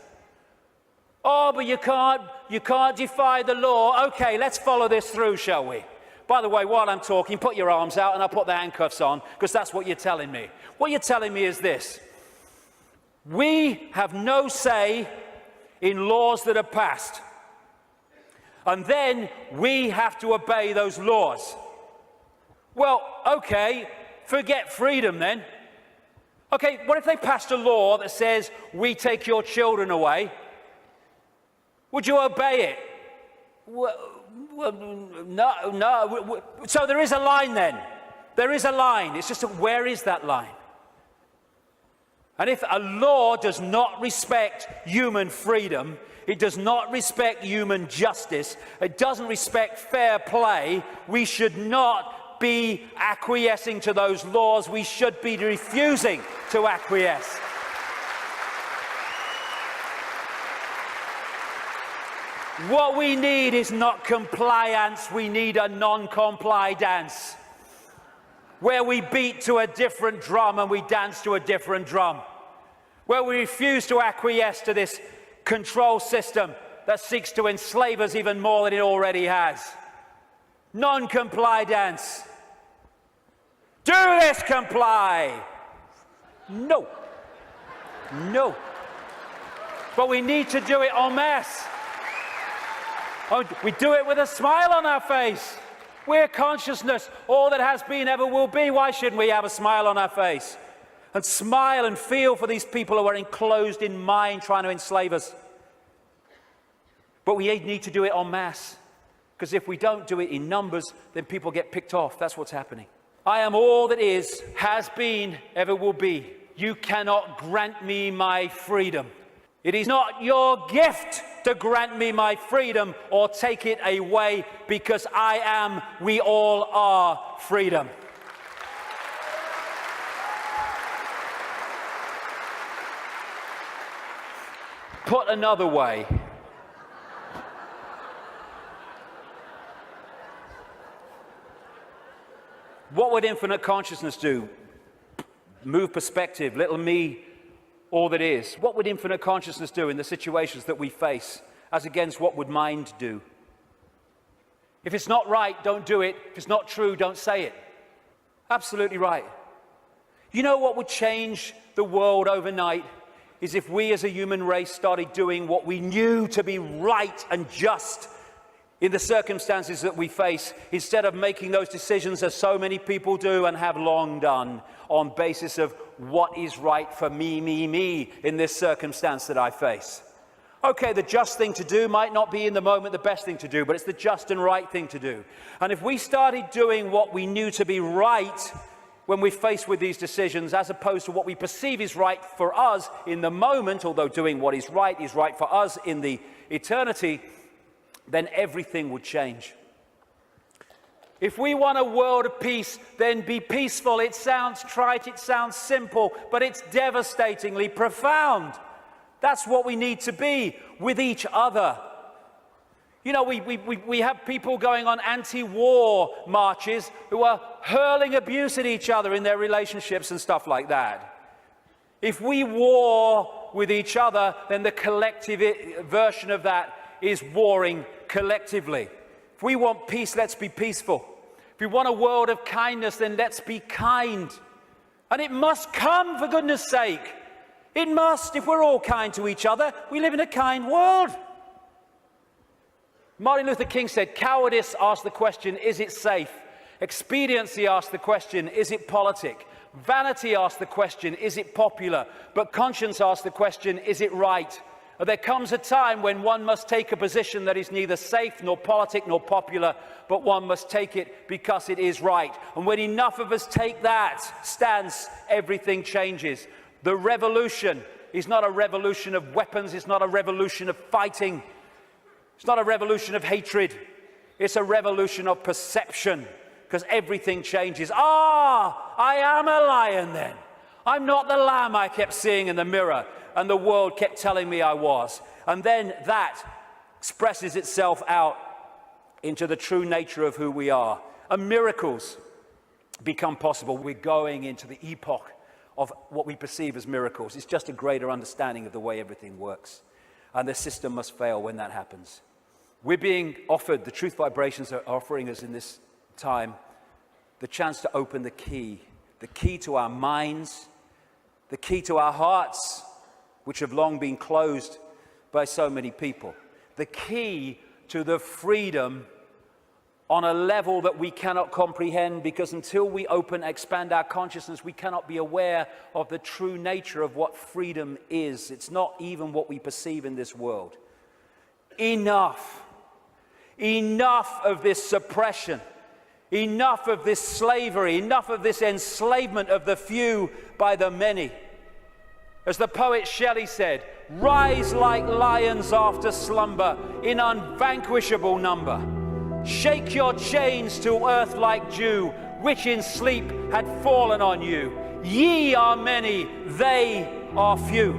Oh, but you can't defy the law. Okay, let's follow this through, shall we? By the way, while I'm talking, put your arms out and I'll put the handcuffs on, because that's what you're telling me. What you're telling me is this. We have no say in laws that are passed. And then we have to obey those laws. Well, okay, forget freedom then. Okay, what if they passed a law that says we take your children away? Would you obey it? Well, no. So there is a line then. There is a line. It's just where is that line? And if a law does not respect human freedom, it does not respect human justice, it doesn't respect fair play, we should not be acquiescing to those laws. We should be refusing to acquiesce. What we need is not compliance, we need a non-comply dance, where we beat to a different drum and we dance to a different drum, where we refuse to acquiesce to this control system that seeks to enslave us even more than it already has. Non-comply dance. Do this, comply. No. No. But we need to do it en masse. Oh, we do it with a smile on our face. We're consciousness, all that has been, ever will be. Why shouldn't we have a smile on our face? And smile and feel for these people who are enclosed in mind trying to enslave us. But we need to do it en masse. Because if we don't do it in numbers, then people get picked off. That's what's happening. I am all that is, has been, ever will be. You cannot grant me my freedom. It is not your gift to grant me my freedom or take it away, because I am, we all are, freedom. Put another way, what would infinite consciousness do? Move perspective, little me, all that is. What would infinite consciousness do in the situations that we face, as against what would mind do? If it's not right, don't do it. If it's not true, don't say it. Absolutely right. You know what would change the world overnight is if we as a human race started doing what we knew to be right and just in the circumstances that we face, instead of making those decisions as so many people do and have long done on basis of what is right for me in this circumstance that I face. Okay, the just thing to do might not be in the moment the best thing to do, but it's the just and right thing to do. And if we started doing what we knew to be right when we're faced with these decisions, as opposed to what we perceive is right for us in the moment, although doing what is right for us in the eternity, then everything would change. If we want a world of peace, then be peaceful. It sounds trite, it sounds simple, but it's devastatingly profound. That's what we need to be with each other. You know, we have people going on anti-war marches who are hurling abuse at each other in their relationships and stuff like that. If we war with each other, then the collective version of that is warring collectively. If we want peace, let's be peaceful. If we want a world of kindness, then let's be kind. And it must come, for goodness sake. It must, if we're all kind to each other. We live in a kind world. Martin Luther King said, cowardice asks the question, is it safe? Expediency asks the question, is it politic? Vanity asks the question, is it popular? But conscience asks the question, is it right? There comes a time when one must take a position that is neither safe, nor politic, nor popular, but one must take it because it is right. And when enough of us take that stance, everything changes. The revolution is not a revolution of weapons, it's not a revolution of fighting, it's not a revolution of hatred, it's a revolution of perception, because everything changes. I am a lion then. I'm not the lamb I kept seeing in the mirror and the world kept telling me I was. And then that expresses itself out into the true nature of who we are. And miracles become possible. We're going into the epoch of what we perceive as miracles. It's just a greater understanding of the way everything works. And the system must fail when that happens. We're being offered, the truth vibrations are offering us in this time, the chance to open the key to our minds, the key to our hearts, which have long been closed by so many people. The key to the freedom on a level that we cannot comprehend, because until we expand our consciousness, we cannot be aware of the true nature of what freedom is. It's not even what we perceive in this world. Enough of this suppression, enough of this slavery, enough of this enslavement of the few by the many. As the poet Shelley said, rise like lions after slumber in unvanquishable number. Shake your chains to earth like dew, which in sleep had fallen on you. Ye are many, they are few.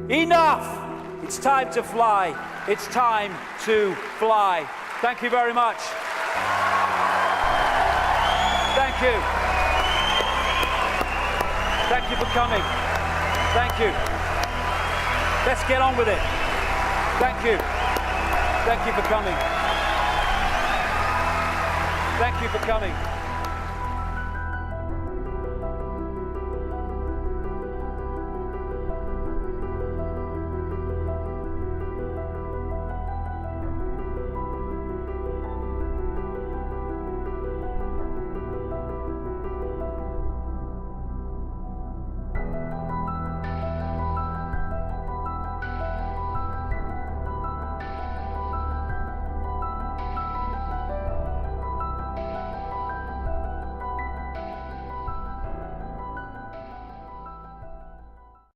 Enough! It's time to fly. It's time to fly. Thank you very much. Thank you. Thank you for coming. Thank you. Let's get on with it. Thank you. Thank you for coming. Thank you for coming.